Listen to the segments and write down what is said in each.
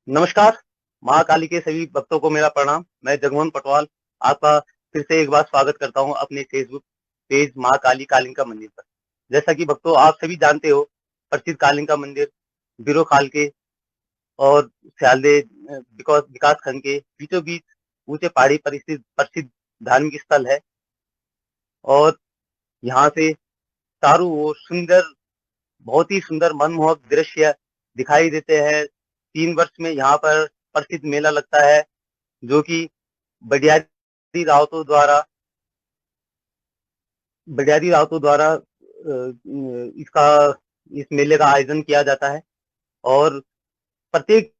नमस्कार। महाकाली के सभी भक्तों को मेरा प्रणाम। मैं जगमोहन पटवाल आपका फिर से एक बार स्वागत करता हूं अपने फेसबुक पेज महाकाली कालिका मंदिर पर। जैसा कि भक्तों आप सभी जानते हो, प्रसिद्ध कालिका मंदिर बिरो खाल के और स्यालदे विकास खंड के बीचों बीच ऊंचे पहाड़ी पर स्थित प्रसिद्ध धार्मिक स्थल है। और यहाँ से चारों ओर बहुत ही सुंदर मनमोहक दृश्य दिखाई देते हैं। 3 वर्ष में यहाँ पर प्रसिद्ध मेला लगता है, जो कि बडियारी रावतों द्वारा इसका इस मेले का आयोजन किया जाता है। और प्रत्येक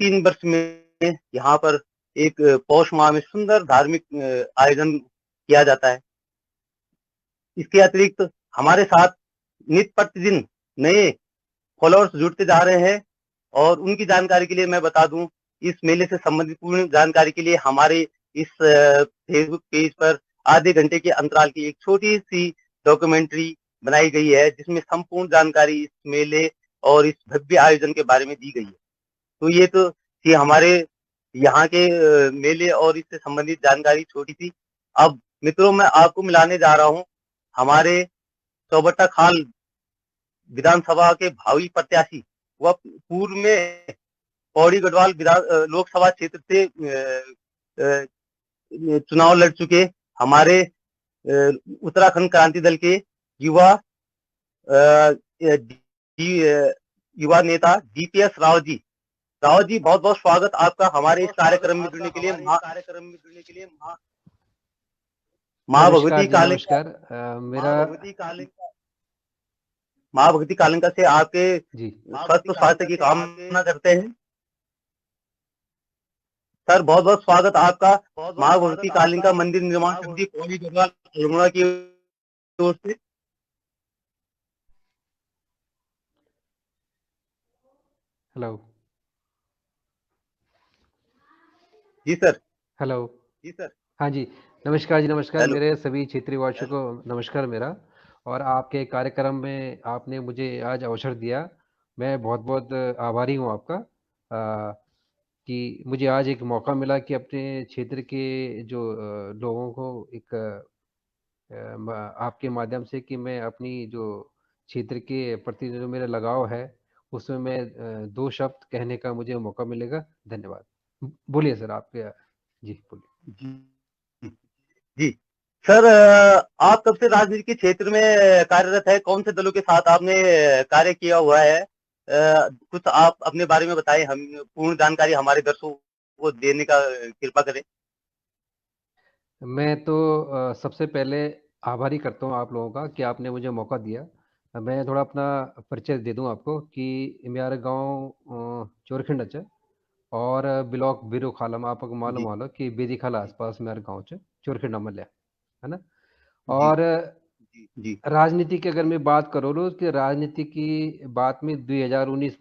3 वर्ष में यहाँ पर एक पौष माह में सुंदर धार्मिक आयोजन किया जाता है। इसके अतिरिक्त हमारे साथ नित्य प्रतिदिन नए फॉलोअर्स जुड़ते जा रहे हैं। और उनकी जानकारी के लिए मैं बता दूं, इस मेले से संबंधित पूर्ण जानकारी के लिए हमारे इस फेसबुक पेज पर आधे घंटे के अंतराल की एक छोटी सी डॉक्यूमेंट्री बनाई गई है, जिसमें संपूर्ण जानकारी इस मेले और इस भव्य आयोजन के बारे में दी गई है। तो ये हमारे यहाँ के मेले और इससे संबंधित जानकारी छोटी सी। अब मित्रों, मैं आपको मिलाने जा रहा हूँ हमारे चौबट्टा खाल विधानसभा के भावी प्रत्याशी, वह पूर्व में पौड़ी गढ़वाल लोकसभा क्षेत्र से चुनाव लड़ चुके हमारे उत्तराखंड क्रांति दल के युवा युवा नेता DPS राव जी। बहुत बहुत स्वागत आपका हमारे इस कार्यक्रम में जुड़ने के लिए। माँ नमस्कार भगवती जी, कालिका नमस्कार। माँ भगवती कालिका से आपके जी स्वस्थ स्वास्थ्य की कामना करते हैं। सर, बहुत बहुत स्वागत आपका माँ भगवती कालिका मंदिर निर्माण समिति पौड़ी गढ़वाल अल्मोड़ा की ओर से। हेलो। जी सर। हेलो। हाँ जी, नमस्कार जी, नमस्कार। हेलो। मेरे सभी क्षेत्रीय वासियों को नमस्कार मेरा। और आपके कार्यक्रम में आपने मुझे आज अवसर दिया, मैं बहुत बहुत आभारी हूँ आपका, कि मुझे आज एक मौका मिला कि अपने क्षेत्र के जो लोगों को एक आपके माध्यम से कि मैं अपनी जो क्षेत्र के प्रति जो मेरा लगाव है, उसमें मैं 2 शब्द कहने का मुझे मौका मिलेगा। धन्यवाद। बोलिए सर, आपके। जी बोलिए। जी जी सर, आप कब से राजनीति के क्षेत्र में कार्यरत है? कौन से दलों के साथ आपने कार्य किया हुआ है? कुछ आप अपने बारे में बताएं, हम पूर्ण जानकारी हमारे दर्शकों को देने का कृपा करें। मैं तो सबसे पहले आभारी करता हूँ आप लोगों का कि आपने मुझे मौका दिया। मैं थोड़ा अपना परिचय दे दूँ आपको कि मेरा गांव चोरखंड है। और ब्लॉक बिरो खालम आपको मालूम जी वालो कि बेदी खाला आसपास मेरा गांव है, चोरखंड अमल्या, है ना। जी और जी राजनीति की अगर मैं बात करूँ तो कि राजनीति की बात में 2019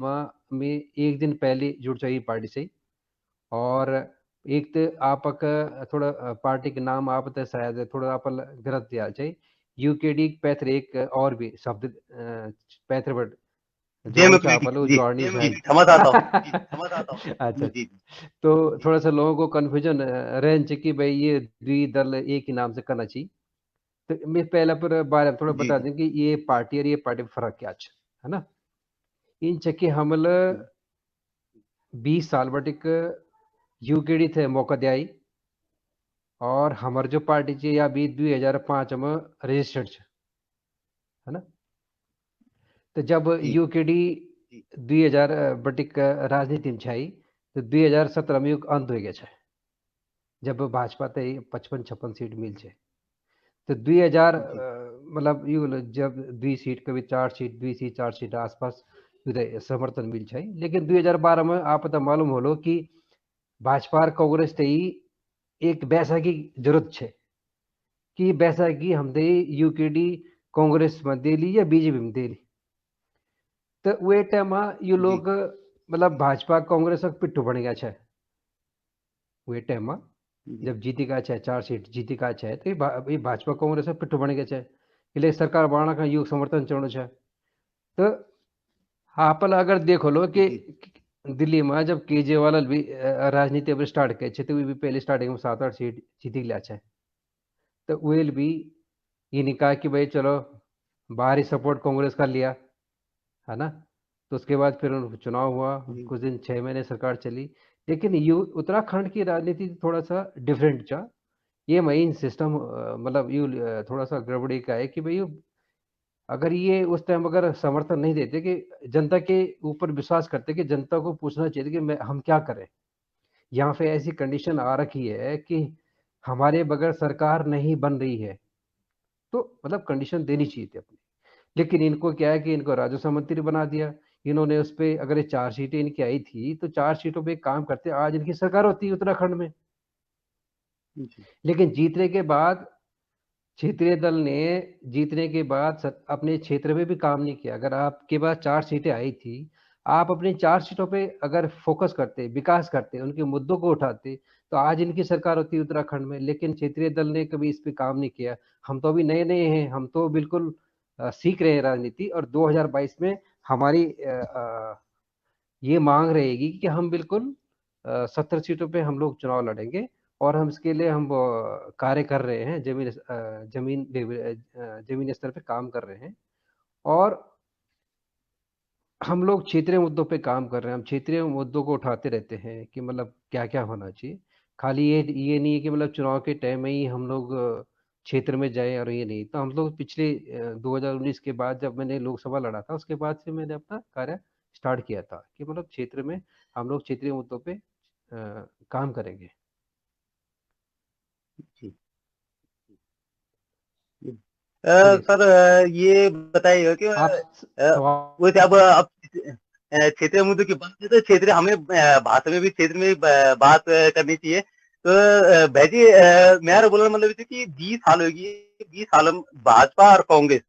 में एक दिन पहले जुड़ चाहिए पार्टी से। और एक तो आपक थोड़ा पार्टी के नाम आप तो शायद थोड़ा आप गलत दिया चाहिए। यूकेडी पैथर एक और भी शब्द पैथर बट जोड़ो चापलो जी जोड़नी शायद। क्षमा चाहता हूँ। अच्छा। जी तो थोड़ा सा लोगों को कंफ्यूजन रहन चाहिए कि भाई ये द्वि दल एक ही नाम से करना चाहिए। तो मैं पहले पर बारे में थोड़ा जी बता दें कि ये पार्टी और ये पार्टी में फर्क क्या है ना। इन चक्की हमल 20 साल बटिक यूकेडी थे मौका दियाई। और हमार जो पार्टी चे या भी 2005 में रजिस्टर्ड है ना। तो जब जी यूकेडी 2000 बटिक राजनीति में छाई, तो 2017 में युग अंत हो गया है, जब भाजपा ते 55-56 सीट मिल छे। तो 2000 मतलब यू जब 2 सीट कभी 4 सीट 2 सीट 4 सीट आसपास समर्थन मिल छे। लेकिन 2012 में आप तो मालूम होलो कि भाजपा और कांग्रेस ते एक बैसाखी जरूरत है कि बैसाखी हमदे यूकेडी कांग्रेस में दे ली या बीजेपी में दे ली। तो वे टाइम ये जी लोग मतलब भाजपा कांग्रेस का पिट्ठू बन गया है। वे टाइम जी जब जीती का 4 सीट जीती का है, तो ये भाजपा कांग्रेस का पिट्ठू बन गया है। इसलिए सरकार बनाना का युग समर्थन चढ़ो है। तो आप अगर देखो लो कि दिल्ली में जब केजरीवाल भी राजनीति अब स्टार्ट करे छे, तो भी पहले स्टार्टिंग में 7-8 सीट जीती लिया छे। तो वेल भी ये नहीं कहा कि भाई चलो बाहरी सपोर्ट कांग्रेस का लिया, है ना। तो उसके बाद फिर चुनाव हुआ, कुछ दिन 6 महीने सरकार चली। लेकिन ये उत्तराखंड की राजनीति थोड़ा सा डिफरेंट था। ये मेन सिस्टम मतलब यू थोड़ा सा गड़बड़ी का है कि भाई अगर ये उस टाइम अगर समर्थन नहीं देते कि जनता के ऊपर विश्वास करते कि जनता को पूछना चाहिए कि हम क्या करें। यहाँ पे ऐसी कंडीशन आ रखी है कि हमारे बगैर सरकार नहीं बन रही है, तो मतलब कंडीशन देनी चाहिए थी अपनी। लेकिन इनको क्या है कि इनको राजस्व मंत्री बना दिया इन्होंने। उस पे अगर ये 4 सीटें इनकी आई थी तो 4 सीटों पे काम करते आज इनकी सरकार होती है उत्तराखंड में। लेकिन जीतने के बाद क्षेत्रीय दल ने जीतने के बाद अपने क्षेत्र में भी काम नहीं किया। अगर आपके पास 4 सीटें आई थी, आप अपनी 4 सीटों पे अगर फोकस करते, विकास करते, उनके मुद्दों को उठाते, तो आज इनकी सरकार होती उत्तराखंड में। लेकिन क्षेत्रीय दल ने कभी इस पे काम नहीं किया। हम तो अभी नए नए हैं, हम तो बिल्कुल सीख रहे हैं राजनीति। और 2022 में हमारी ये मांग रहेगी कि हम बिल्कुल 70 सीटों पे हम लोग चुनाव लड़ेंगे। और हम इसके लिए हम कार्य कर रहे हैं, जमीन स्तर पे काम कर रहे हैं। और हम लोग क्षेत्रीय मुद्दों पे काम कर रहे हैं। हम क्षेत्रीय मुद्दों को उठाते रहते हैं कि मतलब क्या क्या होना चाहिए। खाली ये नहीं है कि मतलब चुनाव के टाइम में ही हम लोग क्षेत्र में जाए। और ये नहीं तो हम लोग पिछले 2019 के बाद जब मैंने लोकसभा लड़ा था, उसके बाद से मैंने अपना कार्य स्टार्ट किया था कि मतलब क्षेत्र में हम लोग क्षेत्रीय मुद्दों पे काम करेंगे। बोलिए सर, ये बताइएगा कि आप सवाल। वैसे अब क्षेत्रीय मुद्दों की बात है तो क्षेत्रीय हमें भाषा में भी क्षेत्र में भी बात करनी चाहिए। तो भाईजी, मेरा बोलना मतलब है कि 20 साल होगी, 20 साल में भाजपा और कांग्रेस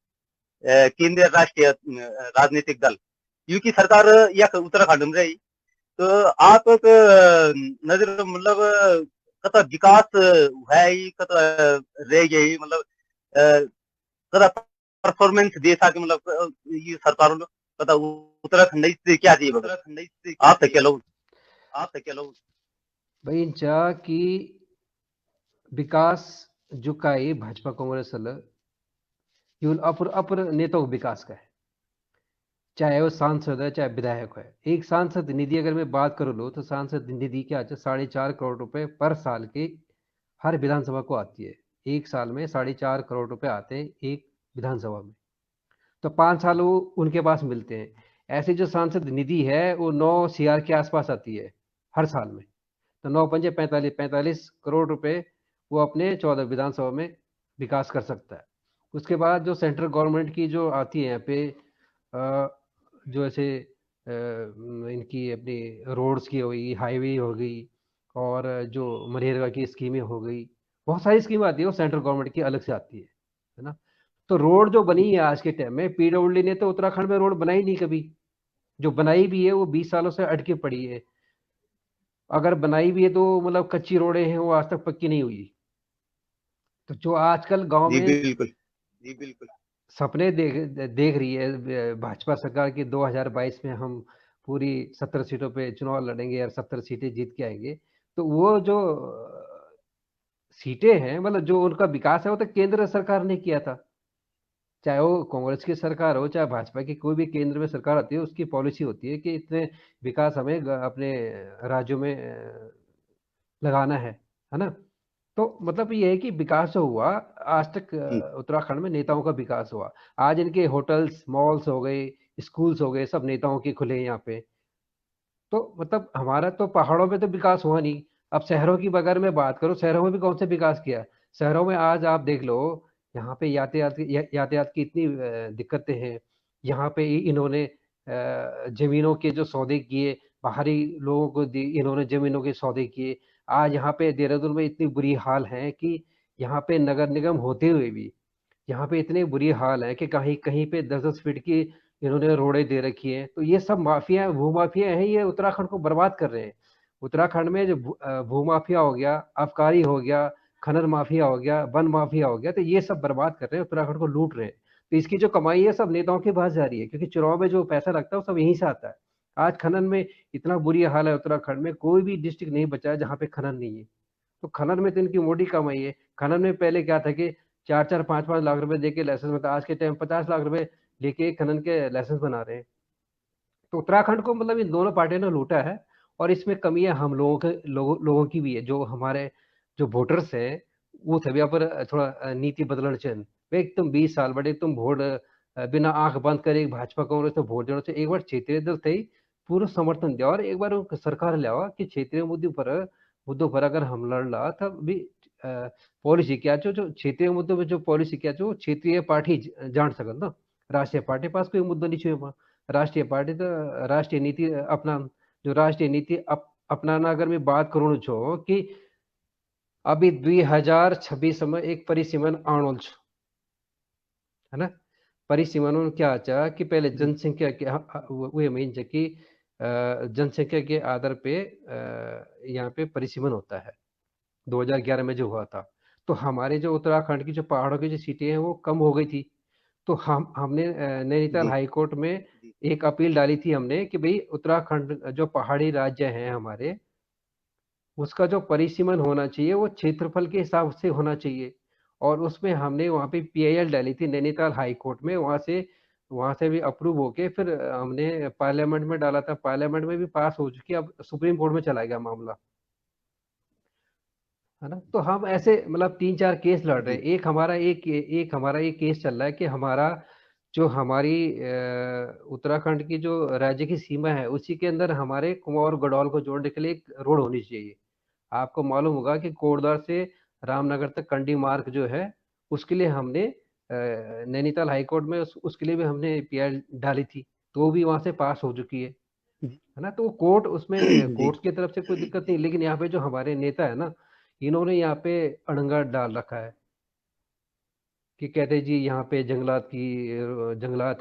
केंद्रीय राष्ट्रीय राजनीतिक दल क्योंकि सरकार या उत्तराखंड में रही। तो आप नजर मतलब कत विकास है ही कत रह गई मतलब कदा परफॉर्मेंस दे सके मतलब ये सरकारों ने कदा उत्तराखंड से क्या चाहिए आप तक क्या लोग भाई इंचा की विकास जो का है भाजपा कांग्रेस केवल अपर अपर नेताओं के विकास का है। चाहे वो सांसद है चाहे विधायक है। एक सांसद निधि अगर मैं बात करूँ लो तो सांसद निधि क्या है, 4.5 करोड़ रुपए पर साल के हर विधानसभा को आती है। एक साल में 4.5 करोड़ रुपए आते हैं एक विधानसभा में। तो 5 साल वो उनके पास मिलते हैं। ऐसे जो सांसद निधि है वो 9 CR के आसपास आती है हर साल में। तो 9 पंजे 45, 45 करोड़ रुपए वो अपने 14 विधानसभा में विकास कर सकता है। उसके बाद जो सेंट्रल गवर्नमेंट की जो आती है यहाँ पे जो ऐसे इनकी अपनी रोड्स की हो गई, हाईवे हो गई, और जो मनरेगा की स्कीमें हो गई, बहुत सारी स्कीम आती है वो सेंट्रल गवर्नमेंट की अलग से आती है ना। तो रोड जो बनी है आज के टाइम में, पीडब्ल्यूडी ने तो उत्तराखंड में रोड बनाई नहीं कभी। जो बनाई भी है वो 20 सालों से अटके पड़ी है। अगर बनाई भी है तो मतलब कच्ची रोडें हैं, वो आज तक पक्की नहीं हुई। तो जो आजकल गांव जी में बिल्कुल सपने देख देख रही है भाजपा सरकार की, 2022 में हम पूरी 70 सीटों पे चुनाव लड़ेंगे और 70 सीटें जीत के आएंगे। तो वो जो सीटें हैं मतलब जो उनका विकास है वो तो केंद्र सरकार ने किया था। चाहे वो कांग्रेस की सरकार हो चाहे भाजपा की, कोई भी केंद्र में सरकार आती है उसकी पॉलिसी होती है कि इतने विकास हमें अपने राज्यों में लगाना है ना। तो मतलब ये है कि विकास जो हुआ आज तक उत्तराखंड में नेताओं का विकास हुआ। आज इनके होटल्स मॉल्स हो गए, स्कूल्स हो गए, सब नेताओं के खुले हैं यहाँ पे। तो मतलब हमारा तो पहाड़ों में तो विकास हुआ नहीं। अब शहरों की अगर मैं बात करूँ, शहरों में भी कौन सा विकास किया। शहरों में आज आप देख लो, यहाँ पे यातायात की इतनी दिक्कतें हैं। यहाँ पे इन्होंने जमीनों के जो सौदे किए, बाहरी लोगों को दी इन्होंने जमीनों के सौदे किए। आज यहाँ पे देहरादून में इतनी बुरी हाल है कि यहाँ पे नगर निगम होते हुए भी यहाँ पे इतनी बुरी हाल है कि कहीं कहीं पे 10-10 फीट की इन्होंने रोडें दे रखी हैं। तो ये सब माफिया भू माफिया हैं, ये उत्तराखंड को बर्बाद कर रहे हैं। उत्तराखंड में जो भू माफिया हो गया, आबकारी हो गया, खनन माफिया हो गया, वन माफिया हो गया, तो ये सब बर्बाद कर रहे हैं, उत्तराखंड को लूट रहे हैं। तो इसकी जो कमाई है सब नेताओं के पास जा रही है, क्योंकि चुनाव में जो पैसा लगता है वो सब यहीं से आता है। आज खनन में इतना बुरी हाल है उत्तराखंड में, कोई भी डिस्ट्रिक्ट नहीं बचा है जहाँ पे खनन नहीं है। तो खनन में तो इनकी मोटी कमाई है। खनन में पहले क्या था कि 4-4 5-5 लाख रुपए देके लाइसेंस बनता, आज के टाइम 50 लाख रुपए लेके खनन के लाइसेंस बना रहे हैं। तो उत्तराखंड को मतलब इन दोनों पार्टियों ने लूटा है। और इसमें कमियां हम लोगों की भी है, जो हमारे जो वोटर्स हैं वो थे यहाँ पर थोड़ा नीति बदलना चाहिए। भाई तुम 20 साल बड़े तुम वोट बिना आंख बंद करे भाजपा कांग्रेस में वोट देना चाहिए। एक बार क्षेत्रीय दल थे पूरा समर्थन दिया और एक बार वो सरकार ले आओ कि क्षेत्रीय मुद्दों पर अगर हम लड़ रहा तब भी पॉलिसी क्या जो क्षेत्रीय मुद्दों में जो पॉलिसी क्या जो क्षेत्रीय पार्टी जान सकन ना। राष्ट्रीय पार्टी पास कोई मुद्दा नहीं छुए। राष्ट्रीय पार्टी तो राष्ट्रीय नीति अपना जो राष्ट्रीय नीति अपनाना अगर मैं बात करूँ छो कि अभी 2026 में एक परिसीमन आणोल छो, है ना। परिसीमन में क्या अच्छा कि पहले जी जनसंख्या के वो मीन कि जनसंख्या के आधार पे यहाँ पे परिसीमन होता है। 2011 में जो हुआ था, तो हमारे जो उत्तराखंड की जो पहाड़ों की जो सीटें हैं वो कम हो गई थी। तो हमने नैनीताल जी हाई कोर्ट में एक अपील डाली थी हमने कि भाई उत्तराखंड जो पहाड़ी राज्य हैं हमारे, उसका जो परिसीमन होना चाहिए वो क्षेत्रफल के हिसाब से होना चाहिए। और उसमें हमने वहाँ पे पीआईएल डाली थी नैनीताल हाई कोर्ट में, वहाँ से भी अप्रूव होके फिर हमने पार्लियामेंट में डाला था। पार्लियामेंट में भी पास हो चुकी, अब सुप्रीम कोर्ट में चला गया मामला, है ना। तो हम ऐसे मतलब 3-4 केस लड़ रहे जी हैं। एक हमारा एक केस चल रहा है कि हमारा जो हमारी उत्तराखंड की जो राज्य की सीमा है उसी के अंदर हमारे कुमाऊं और गढ़वाल को जोड़ने के लिए एक रोड होनी चाहिए। आपको मालूम होगा कि कोटद्वार से रामनगर तक कंडी मार्ग जो है उसके लिए हमने नैनीताल हाई कोर्ट में उसके लिए भी हमने पीआई डाली थी, तो वो भी वहां से पास हो चुकी है ना। तो कोर्ट उसमें जी कोर्ट की तरफ से कोई दिक्कत नहीं, लेकिन यहाँ पे जो हमारे नेता है ना, इन्होंने यहाँ पे अड़ंगा डाल रखा है कि कहते जी यहाँ पे जंगलात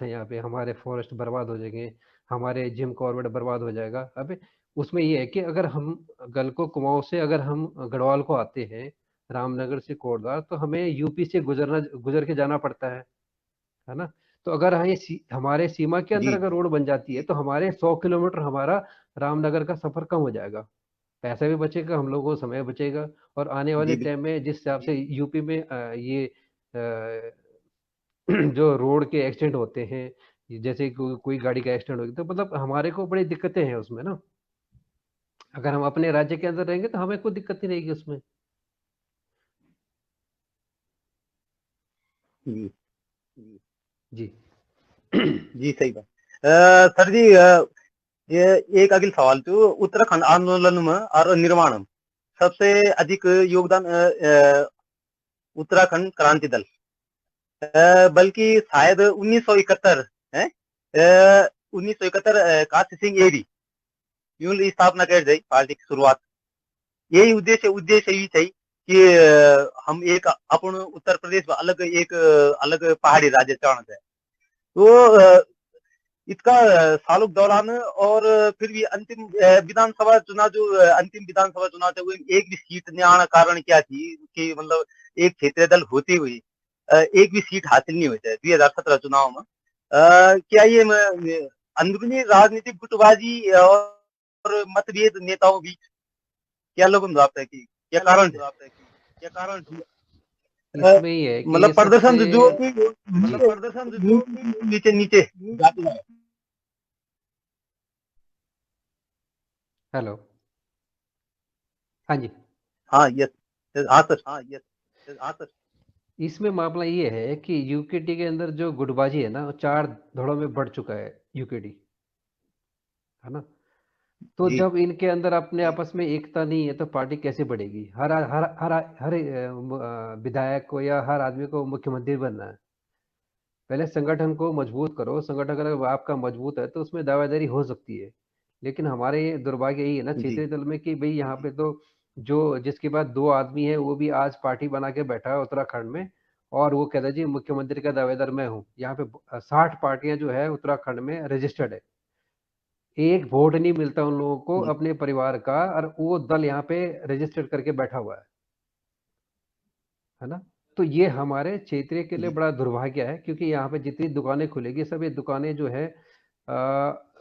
हैं, यहाँ पे हमारे फॉरेस्ट बर्बाद हो जाएंगे, हमारे जिम कॉर्बेट बर्बाद हो जाएगा। अबे उसमें ये है कि अगर हम गलको कुमाऊं से अगर हम गढ़वाल को आते हैं रामनगर से कोटद्वार, तो हमें यूपी से गुजर के जाना पड़ता है ना। तो अगर हमारे सीमा के अंदर जी अगर रोड बन जाती है तो हमारे 100 किलोमीटर हमारा रामनगर का सफर कम हो जाएगा, पैसा भी बचेगा, हम लोगों को समय बचेगा। और आने वाले जी टाइम में जिस हिसाब से यूपी में ये अ, जो रोड के एक्सीडेंट होते हैं, जैसे कोई गाड़ी का एक्सीडेंट हो गया तो मतलब हमारे को बड़ी दिक्कतें हैं उसमें ना। अगर हम अपने राज्य के अंदर रहेंगे तो हमें कोई दिक्कत नहीं रहेगी उसमें। जी जी। जी सही बात। सर जी, ये एक अगला सवाल तो उत्तराखंड आंदोलन में और निर्माण में सबसे अधिक योगदान उत्तराखंड क्रांति दल, बल्कि शायद 1971 है, 1971 काशी सिंह एरी यूं स्थापना कर दी पार्टी की शुरुआत। यही उद्देश्य ही थी कि हम एक अपन उत्तर प्रदेश में अलग एक अलग पहाड़ी राज्य चाहते हैं। तो इसका सालों के दौरान और फिर भी अंतिम विधानसभा चुनाव जो अंतिम विधानसभा चुनाव थे वो एक भी सीट नहीं आने कारण क्या थी कि मतलब एक क्षेत्रीय दल होते हुए एक भी सीट हासिल नहीं हुई थे 2017 चुनाव में। क्या ये अंदरूनी राजनीतिक गुटबाजी और मतभेद नेताओं बीच क्या लोग है कि क्या कारण है? इसमें ये है कि मतलब ये सबसे प्रदर्शन जो कि जी। नीचे नीचे जाते हैं। हेलो। हाँ जी। हाँ यस हाँ सर। इसमें मामला ये है कि यूकेडी के अंदर जो गुटबाजी है ना वो 4 धड़ों में बढ़ चुका है यूकेडी, है ना। तो जी जब इनके अंदर अपने आपस में एकता नहीं है तो पार्टी कैसे बढ़ेगी। हर हर हर हर विधायक को या हर आदमी को मुख्यमंत्री बनना है। पहले संगठन को मजबूत करो, संगठन अगर आपका मजबूत है तो उसमें दावेदारी हो सकती है। लेकिन हमारे ये दुर्भाग्य यही है ना जी क्षेत्रीय दल में कि भाई यहाँ पे तो जो जिसके बाद 2 आदमी है वो भी आज पार्टी बना के बैठा है उत्तराखंड में, और वो कहता है जी मुख्यमंत्री का दावेदार मैं हूँ। यहाँ पे 60 पार्टियां जो है उत्तराखंड में रजिस्टर्ड है, एक वोट नहीं मिलता उन लोगों को जी अपने परिवार का, और वो दल यहाँ पे रजिस्टर्ड करके बैठा हुआ है ना। तो ये हमारे क्षेत्रीय के लिए जी बड़ा दुर्भाग्य है, क्योंकि यहाँ पे जितनी दुकानें खुलेगी सब ये दुकानें जो है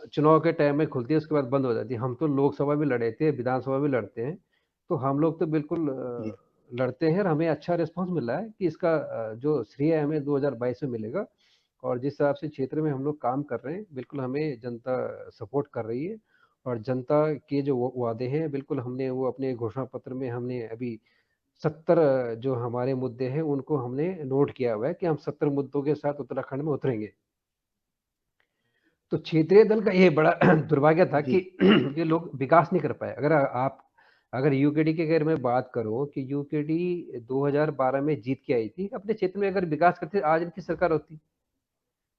चुनाव के टाइम में खुलती है, उसके बाद बंद हो जाती है। हम तो लोकसभा भी लड़े थे, विधानसभा भी लड़ते हैं, तो हम लोग तो बिल्कुल जी लड़ते हैं और हमें अच्छा रिस्पॉन्स मिल रहा है कि इसका जो श्रेय हमें 2022 में मिलेगा। और जिस हिसाब से क्षेत्र में हम लोग काम कर रहे हैं, बिल्कुल हमें जनता सपोर्ट कर रही है। और जनता के जो वादे हैं, बिल्कुल हमने वो अपने घोषणा पत्र में हमने अभी 70 जो हमारे मुद्दे हैं उनको हमने नोट किया हुआ है कि हम 70 मुद्दों के साथ उत्तराखंड में उतरेंगे। तो क्षेत्रीय दल का ये बड़ा दुर्भाग्य था कि जी ये लोग विकास नहीं कर पाए। अगर यूकेडी की अगर मैं बात करूं कि यूकेडी 2012 में जीत के आई थी, अपने क्षेत्र में अगर विकास करते आज इनकी सरकार होती।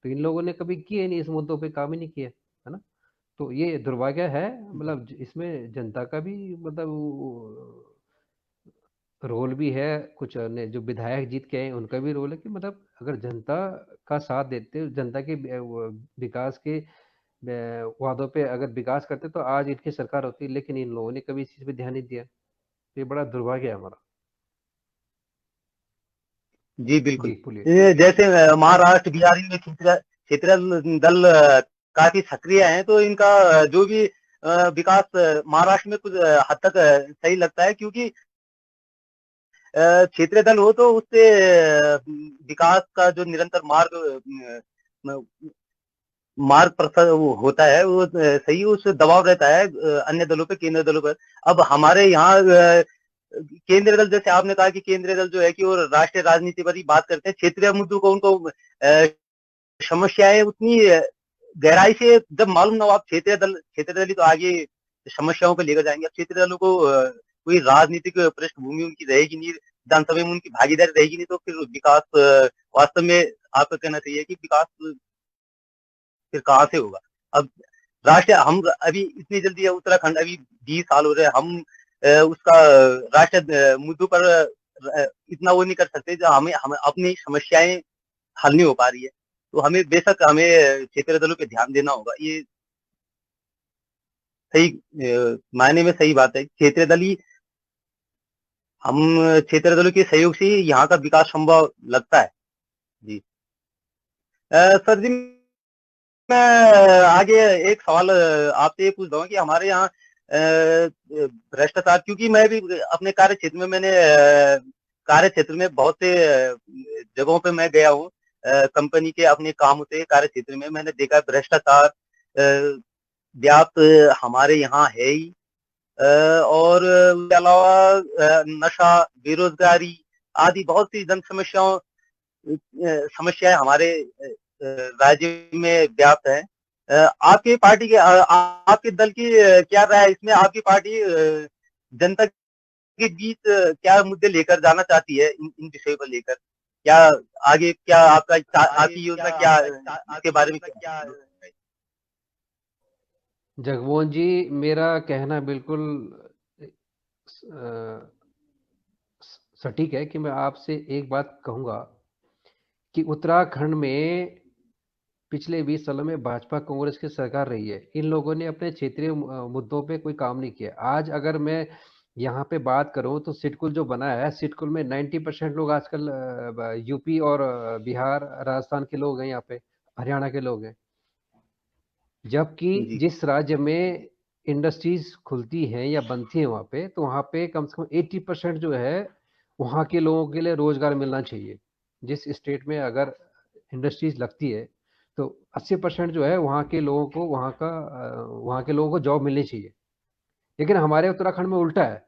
तो इन लोगों ने कभी किए नहीं, इस मुद्दों पे काम ही नहीं किया, है ना। तो ये दुर्भाग्य है, मतलब इसमें जनता का भी मतलब रोल भी है। कुछ अन्य जो विधायक जीत के आए उनका भी रोल है कि मतलब अगर जनता का साथ देते, जनता के विकास के वादों पे अगर विकास करते तो आज इनकी सरकार होती। लेकिन इन लोगों ने कभी इस चीज पे ध्यान नहीं दिया। तो ये बड़ा दुर्भाग्य है हमारा। जी बिल्कुल। जी बोलिए। ये जैसे महाराष्ट्र बिहार में क्षेत्रीय दल काफी सक्रिय हैं, तो इनका जो भी विकास महाराष्ट्र में कुछ हद तक सही लगता है, क्योंकि क्षेत्रीय दल हो तो उससे विकास का जो निरंतर मार्ग प्रशस्त वो होता है, वो सही उस दबाव रहता है अन्य दलों पे, केंद्रीय दलों पर। अब हमारे यहाँ केंद्रीय दल, जैसे आपने कहा कि केंद्रीय दल जो है कि वो राष्ट्रीय राजनीति पर ही बात करते हैं, क्षेत्रीय मुद्दों को उनको समस्याएं उतनी गहराई से जब मालूम ना हो, आप क्षेत्रीय दल ही तो आगे समस्याओं को लेकर जाएंगे। अब क्षेत्रीय दलों को कोई राजनीतिक पृष्ठभूमि उनकी रहेगी नहीं, विधानसभा में उनकी भागीदारी रहेगी नहीं, तो फिर विकास वास्तव में आपका कहना चाहिए कि विकास फिर कहाँ से होगा। अब राष्ट्रीय हम अभी इतनी जल्दी उत्तराखंड अभी 20 साल हो रहे हैं, हम उसका राष्ट्रीय मुद्दों पर इतना वो नहीं कर सकते जो हमें हमें अपनी समस्याएं हल नहीं हो पा रही है। तो हमें बेशक हमें क्षेत्रीय दलों पे ध्यान देना होगा, ये सही मायने में सही बात है। क्षेत्रीय दल ही हम क्षेत्रीय दलों के सहयोग से ही यहाँ का विकास संभव लगता है। जी सर जी, मैं आगे एक सवाल आपसे ये पूछता हूँ कि हमारे यहाँ भ्रष्टाचार, क्योंकि मैं भी अपने कार्य क्षेत्र में मैंने कार्य क्षेत्र में बहुत से जगहों पे मैं गया हूँ, कंपनी के अपने कामों से कार्य क्षेत्र में मैंने देखा भ्रष्टाचार व्याप्त हमारे यहाँ है ही। और उसके अलावा नशा, बेरोजगारी आदि बहुत सी जन समस्याएं हमारे राज्य में व्याप्त है। आपकी पार्टी के आपके दल की क्या राय है इसमें? आपकी पार्टी जनता के बीच क्या मुद्दे लेकर जाना चाहती है इन विषयों को लेकर? क्या आगे क्या आपकी योजना क्या इसके बारे में क्या? जगमोहन जी, मेरा कहना बिल्कुल अ, सटीक है कि मैं आपसे एक बात कहूंगा कि उत्तराखंड में पिछले 20 सालों में भाजपा कांग्रेस की सरकार रही है। इन लोगों ने अपने क्षेत्रीय मुद्दों पे कोई काम नहीं किया। आज अगर मैं यहाँ पे बात करूँ तो सिडकुल जो बना है, सिडकुल में 90% लोग आजकल यूपी और बिहार राजस्थान के लोग हैं, यहाँ पे हरियाणा के लोग हैं। जबकि जी जिस राज्य में इंडस्ट्रीज खुलती हैं या बनती हैं वहाँ पे, तो वहाँ पे कम से कम 80% जो है वहाँ के लोगों के लिए रोजगार मिलना चाहिए। जिस स्टेट में अगर इंडस्ट्रीज लगती है तो 80% जो है वहाँ के लोगों को वहाँ के लोगों को जॉब मिलनी चाहिए। लेकिन हमारे उत्तराखंड में उल्टा है,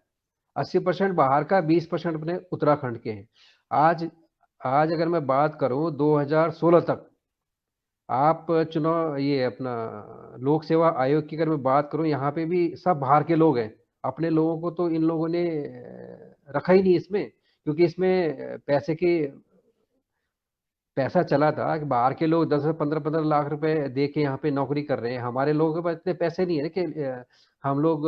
80% बाहर का, 20% अपने उत्तराखंड के हैं। आज आज अगर मैं बात करूं 2016 तक, आप चुनाव ये अपना लोक सेवा आयोग की अगर मैं बात करूं, यहाँ पे भी सब बाहर के लोग हैं। अपने लोगों को तो इन लोगों ने रखा ही नहीं इसमें, क्योंकि इसमें पैसा चला था कि बाहर के लोग 10 से 15 लाख रुपए दे के यहाँ पे नौकरी कर रहे हैं। हमारे लोगों के पास इतने पैसे नहीं है कि हम लोग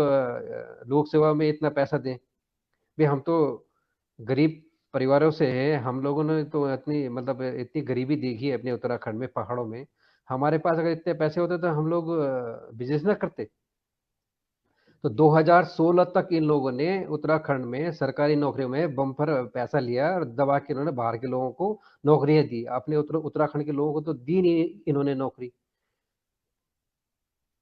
लोक सेवा में इतना पैसा दें। भाई हम तो गरीब परिवारों से हैं, हम लोगों ने तो इतनी मतलब इतनी गरीबी देखी है अपने उत्तराखंड में, पहाड़ों में। हमारे पास अगर इतने पैसे होते तो हम लोग बिजनेस ना करते। तो 2016 तक इन लोगों ने उत्तराखंड में सरकारी नौकरियों में बम्पर पैसा लिया और दबा के इन्होंने बाहर के लोगों को नौकरियां दी। अपने उत्तराखंड के लोगों को तो दी नहीं इन्होंने नौकरी।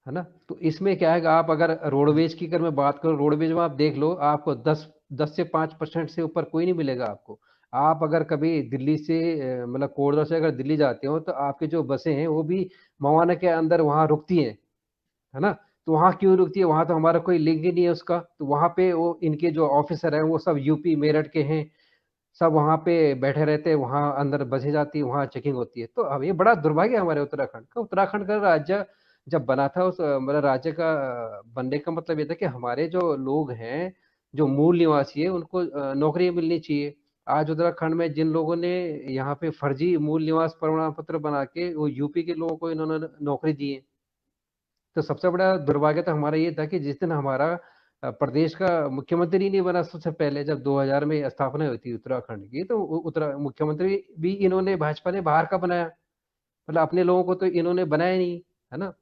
है ना। तो इसमें क्या है कि आप अगर रोडवेज की अगर मैं बात करूँ, रोडवेज में आप देख लो, आपको 10 से 5% से ऊपर कोई नहीं मिलेगा आपको। आप अगर कभी दिल्ली से मतलब कोडा से अगर दिल्ली जाते हो तो आपकी जो बसें हैं वो भी मवाना के अंदर वहाँ रुकती हैं, है ना। तो वहाँ क्यों रुकती है, वहाँ तो हमारा कोई लिंक ही नहीं है उसका। तो वहाँ पे वो इनके जो ऑफिसर हैं वो सब यूपी मेरठ के हैं, सब वहाँ पे बैठे रहते हैं, वहाँ अंदर बसें जाती है, वहाँ चेकिंग होती है। तो अब ये बड़ा दुर्भाग्य है हमारे उत्तराखंड का। उत्तराखंड का राज्य जब बना था, उस मतलब राज्य का बनने का मतलब ये था कि हमारे जो लोग हैं, जो मूल निवासी है, उनको नौकरी मिलनी चाहिए। आज उत्तराखंड में जिन लोगों ने यहाँ पे फर्जी मूल निवास प्रमाण पत्र बना के वो यूपी के लोगों को इन्होंने नौकरी दी है। तो सबसे बड़ा दुर्भाग्य तो हमारा ये था कि जिस दिन हमारा प्रदेश का मुख्यमंत्री नहीं बना, सबसे पहले जब 2000 में स्थापना हुई थी उत्तराखंड की, तो उत्तरा मुख्यमंत्री भी इन्होंने, भाजपा ने बाहर का बनाया, मतलब अपने लोगों को तो इन्होंने बनाया नहीं, है ना।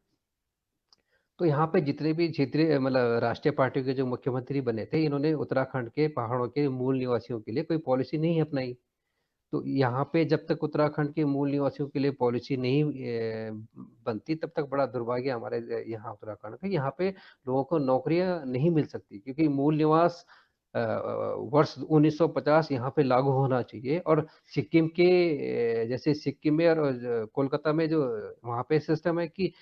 तो यहाँ पे जितने भी क्षेत्रीय मतलब राष्ट्रीय पार्टी के जो मुख्यमंत्री बने थे, इन्होंने उत्तराखंड के पहाड़ों के मूल निवासियों के लिए कोई पॉलिसी नहीं अपनाई। तो यहाँ पे जब तक उत्तराखंड के मूल निवासियों के लिए पॉलिसी नहीं बनती, तब तक बड़ा दुर्भाग्य हमारे यहाँ उत्तराखंड का। यहाँ पे लोगों को नौकरियां नहीं मिल सकती, क्योंकि मूल निवास वर्ष 1950 यहाँ पे लागू होना चाहिए। और सिक्किम के जैसे सिक्किम में और कोलकाता में जो वहाँ पे सिस्टम है कि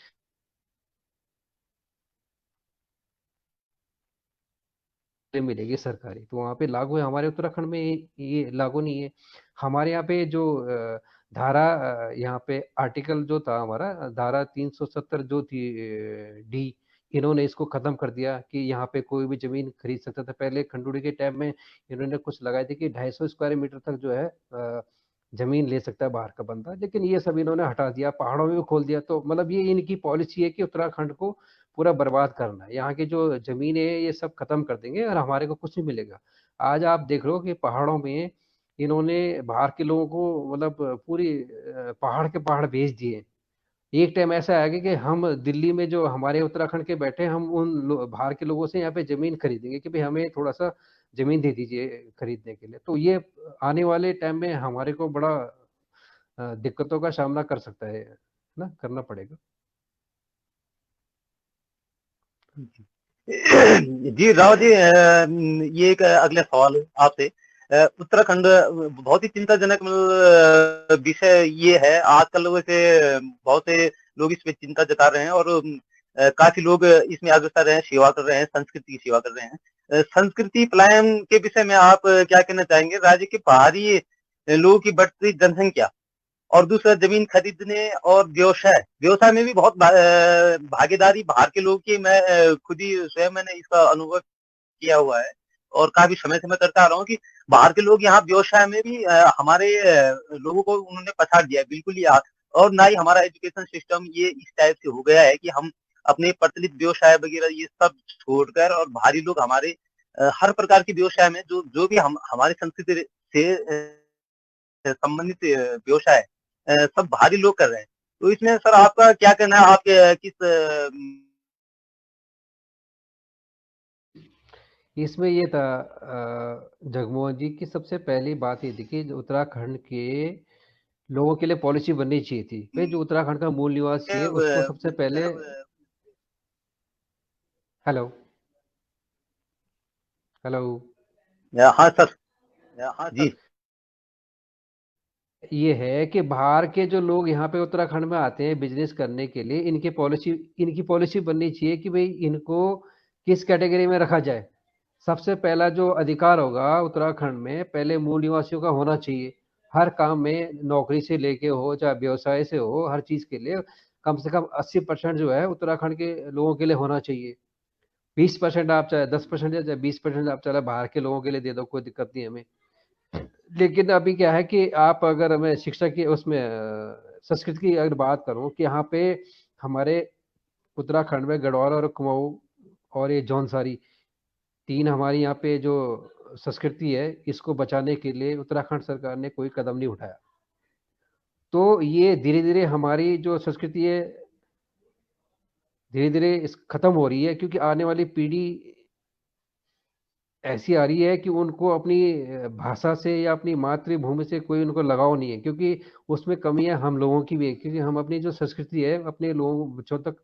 मिलेगी सरकारी, तो वहाँ पे लागू है। हमारे उत्तराखंड में ये लागू नहीं है। हमारे यहाँ पे जो धारा यहाँ पे आर्टिकल जो था हमारा, धारा 370 जो थी डी, इन्होंने इसको खत्म कर दिया कि यहाँ पे कोई भी जमीन खरीद सकता था। पहले खंडूड़ी के टाइम में इन्होंने कुछ लगाए थे कि 250 स्क्वायर मीटर तक जो है जमीन ले सकता है बाहर का बंदा, लेकिन ये सब इन्होंने हटा दिया, पहाड़ों में भी खोल दिया। तो मतलब ये इनकी पॉलिसी है कि उत्तराखंड को पूरा बर्बाद करना है, यहाँ की जो जमीनें है ये सब खत्म कर देंगे और हमारे को कुछ नहीं मिलेगा। आज आप देख लो कि पहाड़ों में इन्होंने बाहर के लोगों को मतलब पूरी पहाड़ के पहाड़ बेच दिए। एक टाइम ऐसा आएगा कि हम दिल्ली में जो हमारे उत्तराखंड के बैठे, हम उन बाहर के लोगों से यहाँ पे जमीन खरीदेंगे कि भाई हमें थोड़ा सा जमीन दे दीजिए खरीदने के लिए। तो ये आने वाले टाइम में हमारे को बड़ा दिक्कतों का सामना कर सकता है ना, करना पड़ेगा। जी राव जी, ये एक अगला सवाल है आपसे। उत्तराखंड बहुत ही चिंताजनक विषय ये है आजकल। वैसे बहुत से लोग इस पे चिंता जता रहे हैं और काफी लोग इसमें अग्रसर हैं, सेवा कर रहे हैं, संस्कृति की सेवा कर रहे हैं। संस्कृति पलायन के विषय में आप क्या कहना चाहेंगे? राज्य के बाहरी लोगों की बढ़ती जनसंख्या और दूसरा जमीन खरीदने और व्यवसाय व्यवसाय में भी बहुत भागीदारी बाहर के लोगों की। मैं खुद ही स्वयं मैंने इसका अनुभव किया हुआ है और काफी समय से मैं करता आ रहा हूँ कि बाहर के लोग यहाँ व्यवसाय में भी हमारे लोगों को उन्होंने पछाड़ दिया है बिल्कुल ही। और ना ही हमारा एजुकेशन सिस्टम ये इस टाइप से हो गया है कि हम अपने प्रचलित व्यवसाय वगैरह ये सब छोड़कर और बाहरी लोग हमारे हर प्रकार के व्यवसाय में जो जो भी हम हमारी संस्कृति से संबंधित व्यवसाय सब बाहरी लोग कर रहे हैं। तो इसमें सर आपका क्या कहना है? आप किस इसमें ये था जगमोहन जी की सबसे पहली बात ये थी कि जो उत्तराखंड के लोगों के लिए पॉलिसी बननी चाहिए थी। भाई जो उत्तराखंड का मूल निवासी है उसको सबसे पहले, हेलो, हेलो, हाँ सर। जी। ये है कि बाहर के जो लोग यहाँ पे उत्तराखंड में आते हैं बिजनेस करने के लिए, इनकी पॉलिसी बननी चाहिए कि भाई इनको किस कैटेगरी में रखा जाए। सबसे पहला जो अधिकार होगा उत्तराखंड में, पहले मूल निवासियों का होना चाहिए। हर काम में, नौकरी से लेके हो चाहे व्यवसाय से हो, हर चीज के लिए कम से कम 80% जो है उत्तराखंड के लोगों के लिए होना चाहिए। 20% आप चाहे 10% या चाहे 20% आप चाहे बाहर के लोगों के लिए दे दो, कोई दिक्कत नहीं है हमें। लेकिन अभी क्या है कि आप, अगर मैं शिक्षा की उसमें संस्कृत की अगर बात करूं कि यहाँ पे हमारे उत्तराखंड में गढ़वाल और कुमाऊं और ये जौनसारी, तीन हमारी यहाँ पे जो संस्कृति है, इसको बचाने के लिए उत्तराखंड सरकार ने कोई कदम नहीं उठाया। तो ये धीरे धीरे हमारी जो संस्कृति है धीरे धीरे इस खत्म हो रही है, क्योंकि आने वाली पीढ़ी ऐसी आ रही है कि उनको अपनी भाषा से या अपनी मातृभूमि से कोई उनको लगाव नहीं है, क्योंकि उसमें कमियां हम लोगों की भी है, क्योंकि हम अपनी जो संस्कृति है अपने लोगों बच्चों तक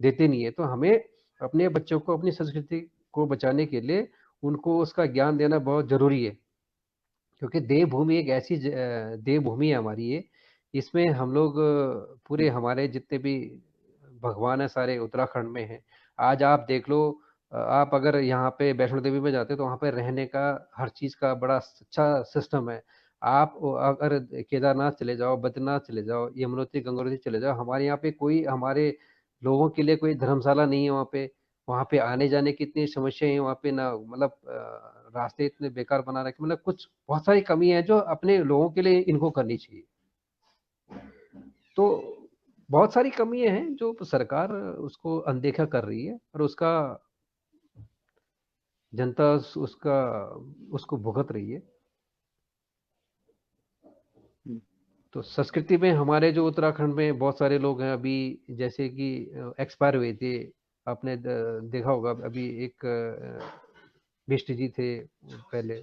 देते नहीं है। तो हमें अपने बच्चों को अपनी संस्कृति को बचाने के लिए उनको उसका ज्ञान देना बहुत ज़रूरी है, क्योंकि देवभूमि एक ऐसी देवभूमि है हमारी ये। इसमें हम लोग पूरे हमारे जितने भी भगवान है सारे उत्तराखंड में हैं। आज आप देख लो, आप अगर यहाँ पे वैष्णो देवी में जाते हो तो वहाँ पे रहने का हर चीज़ का बड़ा अच्छा सिस्टम है। आप अगर केदारनाथ चले जाओ, बद्रीनाथ चले जाओ, यमुनोत्री गंगोत्री चले जाओ, हमारे यहाँ पे कोई हमारे लोगों के लिए कोई धर्मशाला नहीं है वहाँ पे। वहाँ पे आने जाने की इतनी समस्याएं हैं वहाँ पे, ना मतलब रास्ते इतने बेकार बना रखे, मतलब कुछ बहुत सारी कमी है जो अपने लोगों के लिए इनको करनी चाहिए। तो बहुत सारी कमियां हैं जो सरकार उसको अनदेखा कर रही है, और उसका जनता उसका उसको भुगत रही है। तो संस्कृति में हमारे जो उत्तराखंड में बहुत सारे लोग हैं अभी, जैसे कि एक्सपायर हुए थे। आपने देखा होगा अभी एक बिष्ट जी थे पहले।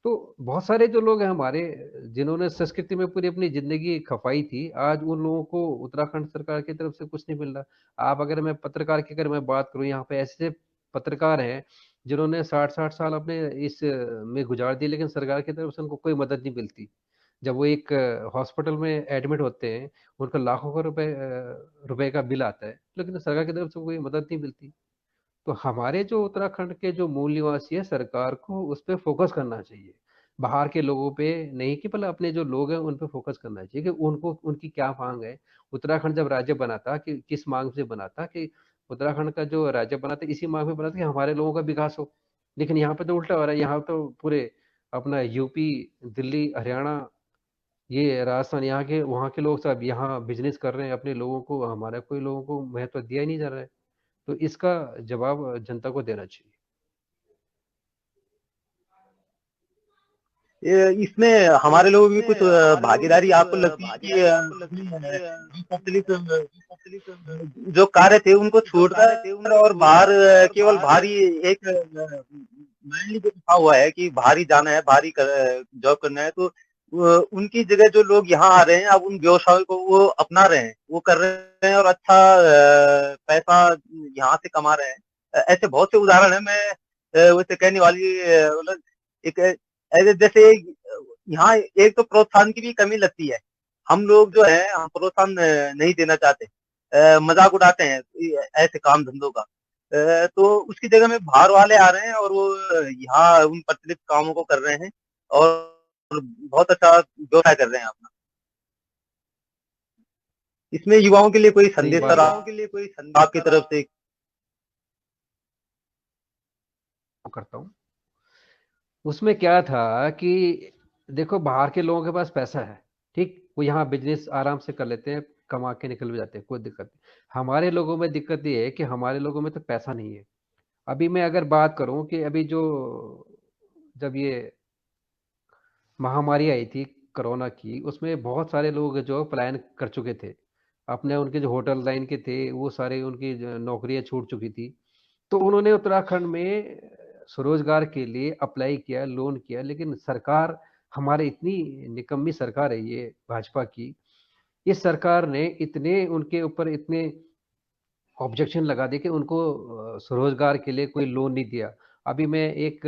तो बहुत सारे जो लोग हैं हमारे, जिन्होंने संस्कृति में पूरी अपनी जिंदगी खपाई थी, आज उन लोगों को उत्तराखंड सरकार की तरफ से कुछ नहीं मिल रहा। आप अगर मैं पत्रकार की अगर मैं बात करूं, यहाँ पे ऐसे पत्रकार हैं जिन्होंने 60-60 साल अपने इस में गुजार दिए, लेकिन सरकार की तरफ से उनको कोई मदद नहीं मिलती। जब वो एक हॉस्पिटल में एडमिट होते हैं, उनका लाखों का रुपए का बिल आता है, लेकिन सरकार की तरफ से कोई मदद नहीं मिलती। तो हमारे जो उत्तराखंड के जो मूल निवासी है, सरकार को उस पे फोकस करना चाहिए, बाहर के लोगों पे नहीं, कि पहले अपने जो लोग हैं उन पे फोकस करना चाहिए कि उनको उनकी क्या मांग है। उत्तराखंड जब राज्य बना था, कि किस मांग से बना था, कि उत्तराखंड का जो राज्य बना था इसी मांग में बना था कि हमारे लोगों का विकास हो। लेकिन यहाँ पे तो उल्टा हो रहा है। यहाँ तो पूरे अपना यूपी, दिल्ली, हरियाणा, ये राजस्थान, यहाँ के वहाँ के लोग सब यहाँ बिजनेस कर रहे हैं अपने लोगों को, हमारा कोई लोगों को महत्व दिया ही नहीं जा रहा है। तो इसका जवाब जनता को देना चाहिए। इसमें हमारे लोगों की भी कुछ भागीदारी आपको लगती है कि प्रचलित जो कार्य थे उनको छोड़कर और बाहर केवल बाहरी एक माइंड जो रखा हुआ है कि बाहर ही जाना है, बाहर ही जॉब करना है, तो उनकी जगह जो लोग यहाँ आ रहे हैं, अब उन व्यवसायों को वो अपना रहे हैं, वो कर रहे हैं और अच्छा पैसा यहाँ से कमा रहे हैं। ऐसे बहुत से उदाहरण है। मैं वैसे कहने वाली मतलब एक ऐसे जैसे यहाँ एक तो प्रोत्साहन की भी कमी लगती है। हम लोग जो है हम प्रोत्साहन नहीं देना चाहते, मजाक उड़ाते हैं ऐसे काम धंधों का। तो उसकी जगह में बाहर वाले आ रहे हैं और वो यहाँ उन प्रचलित कामों को कर रहे हैं और बहुत अच्छा व्यवसाय कर रहे हैं अपना। इसमें युवाओं के लिए कोई सही संदेश बात सर है। आपकी तरफ से? करता हूँ, उसमें क्या था कि देखो, बाहर के लोगों के पास पैसा है, ठीक, वो यहाँ बिजनेस आराम से कर लेते हैं, कमा के निकल भी जाते हैं, कोई दिक्कत नहीं। हमारे लोगों में दिक्कत ये है कि हमारे लोगों में तो पैसा नहीं है। अभी मैं अगर बात करूं कि अभी जो जब ये महामारी आई थी कोरोना की, उसमें बहुत सारे लोग जो पलायन कर चुके थे अपने, उनके जो होटल लाइन के थे वो सारे, उनकी नौकरियां छूट चुकी थी। तो उन्होंने उत्तराखंड में स्वरोजगार के लिए अप्लाई किया, लोन किया, लेकिन सरकार, हमारे इतनी निकम्मी सरकार है ये भाजपा की, इस सरकार ने इतने उनके ऊपर इतने ऑब्जेक्शन लगा दिए कि उनको स्वरोजगार के लिए कोई लोन नहीं दिया। अभी मैं एक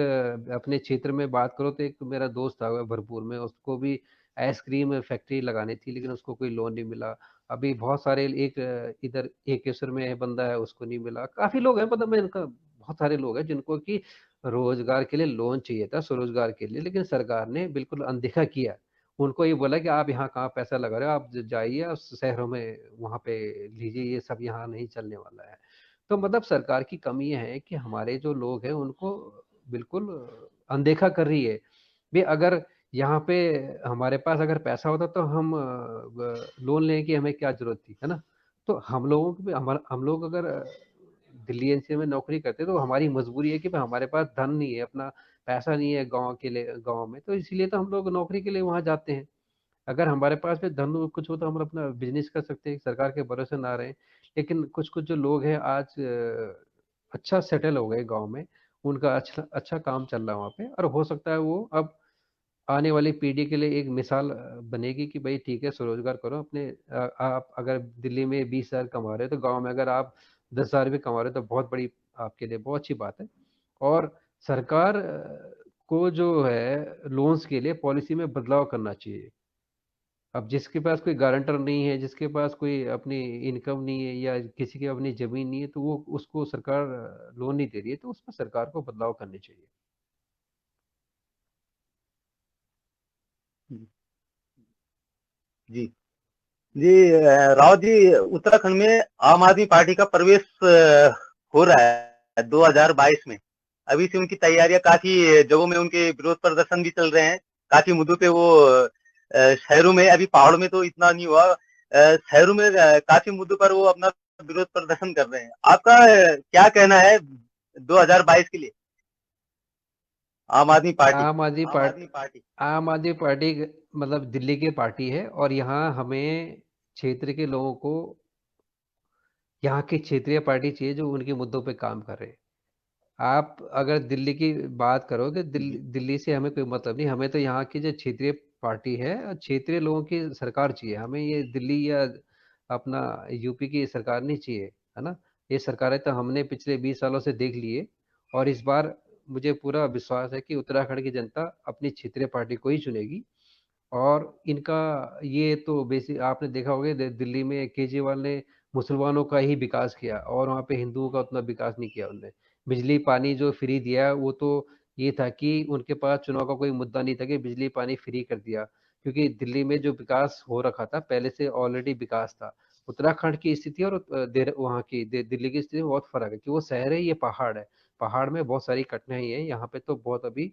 अपने क्षेत्र में बात करूँ तो एक मेरा दोस्त था भरपूर में, उसको भी आइसक्रीम फैक्ट्री लगानी थी, लेकिन उसको कोई लोन नहीं मिला। अभी बहुत सारे, एक इधर एकेश्वर में बंदा है, उसको नहीं मिला। काफी लोग हैं, मतलब मैं इनका, बहुत सारे लोग हैं जिनको कि रोजगार के लिए लोन चाहिए था, स्वरोजगार के लिए, लेकिन सरकार ने बिल्कुल अनदेखा किया। उनको ये बोला कि आप यहाँ कहाँ पैसा लगा रहे हो, आप जाइए और शहरों में वहाँ पे लीजिए, ये सब यहाँ नहीं चलने वाला है। तो मतलब सरकार की कमी ये है कि हमारे जो लोग हैं उनको बिल्कुल अनदेखा कर रही है। भी अगर यहाँ पे हमारे पास अगर पैसा होता तो हम लोन लेने की हमें क्या जरूरत थी, है ना। तो हम लोगों की भी, हम लोग अगर दिल्ली एनसीआर में नौकरी करते तो हमारी मजबूरी है कि भाई हमारे पास धन नहीं है, अपना पैसा नहीं है गांव के लिए, गांव में, तो इसीलिए तो हम लोग नौकरी के लिए वहां जाते हैं। अगर हमारे पास भी धन कुछ हो तो हम अपना बिजनेस कर सकते हैं, सरकार के भरोसे ना रहे। लेकिन कुछ कुछ जो लोग हैं आज अच्छा सेटल हो गए गांव में, उनका अच्छा अच्छा काम चल रहा है वहाँ पे, और हो सकता है वो अब आने वाली पीढ़ी के लिए एक मिसाल बनेगी कि भाई ठीक है, स्वरोजगार करो अपने। आप अगर दिल्ली में 20,000 कमा रहे हो तो गांव में अगर आप 10,000 भी कमा रहे हो तो बहुत बड़ी आपके लिए बहुत अच्छी बात है। और सरकार को जो है लोन्स के लिए पॉलिसी में बदलाव करना चाहिए। अब जिसके पास कोई गारंटर नहीं है, जिसके पास कोई अपनी इनकम नहीं है या किसी की अपनी जमीन नहीं है, तो वो उसको सरकार लोन नहीं दे रही है, तो उसमें सरकार को बदलाव करने चाहिए। जी जी। राव जी, उत्तराखंड में आम आदमी पार्टी का प्रवेश हो रहा है 2022 में। अभी से उनकी तैयारियां, काफी जगहों में उनके विरोध प्रदर्शन भी चल रहे हैं। काफी मुद्दों पे वो शहरों में, अभी पहाड़ों में तो इतना नहीं हुआ, शहरों में काफी मुद्दों पर वो अपना विरोध प्रदर्शन कर रहे हैं। आपका क्या कहना है 2022 के लिए आम आदमी पार्टी? आम आदमी आम पार्टी आदमी पार्टी। आम आदमी पार्टी मतलब दिल्ली की पार्टी है, और यहाँ हमें क्षेत्र के लोगों को यहाँ की क्षेत्रीय पार्टी चाहिए जो उनके मुद्दों पे काम कर रहे हैं। आप अगर दिल्ली की बात करोगे, जी दिल्ली से हमें कोई मतलब नहीं, हमें तो यहाँ की जो क्षेत्रीय पार्टी है और क्षेत्रीय लोगों की सरकार चाहिए हमें। ये दिल्ली या अपना यूपी की सरकार नहीं चाहिए, है ना। ये सरकारें तो हमने पिछले 20 सालों से देख लिए, और इस बार मुझे पूरा विश्वास है कि उत्तराखंड की जनता अपनी क्षेत्रीय पार्टी को ही चुनेगी। और इनका ये तो बेसिक आपने देखा होगा, दिल्ली में केजरीवाल ने मुसलमानों का ही विकास किया, और वहाँ पे हिंदुओं का उतना विकास नहीं किया उनने। बिजली पानी जो फ्री दिया वो तो ये था कि उनके पास चुनाव का कोई मुद्दा नहीं था कि बिजली पानी फ्री कर दिया, क्योंकि दिल्ली में जो विकास हो रखा था पहले से ऑलरेडी विकास था। उत्तराखंड की स्थिति और वहाँ की दिल्ली की स्थिति में बहुत फर्क है, कि वो शहर है, ये पहाड़ है। पहाड़ में बहुत सारी कठिनाई है, यहाँ पे तो बहुत अभी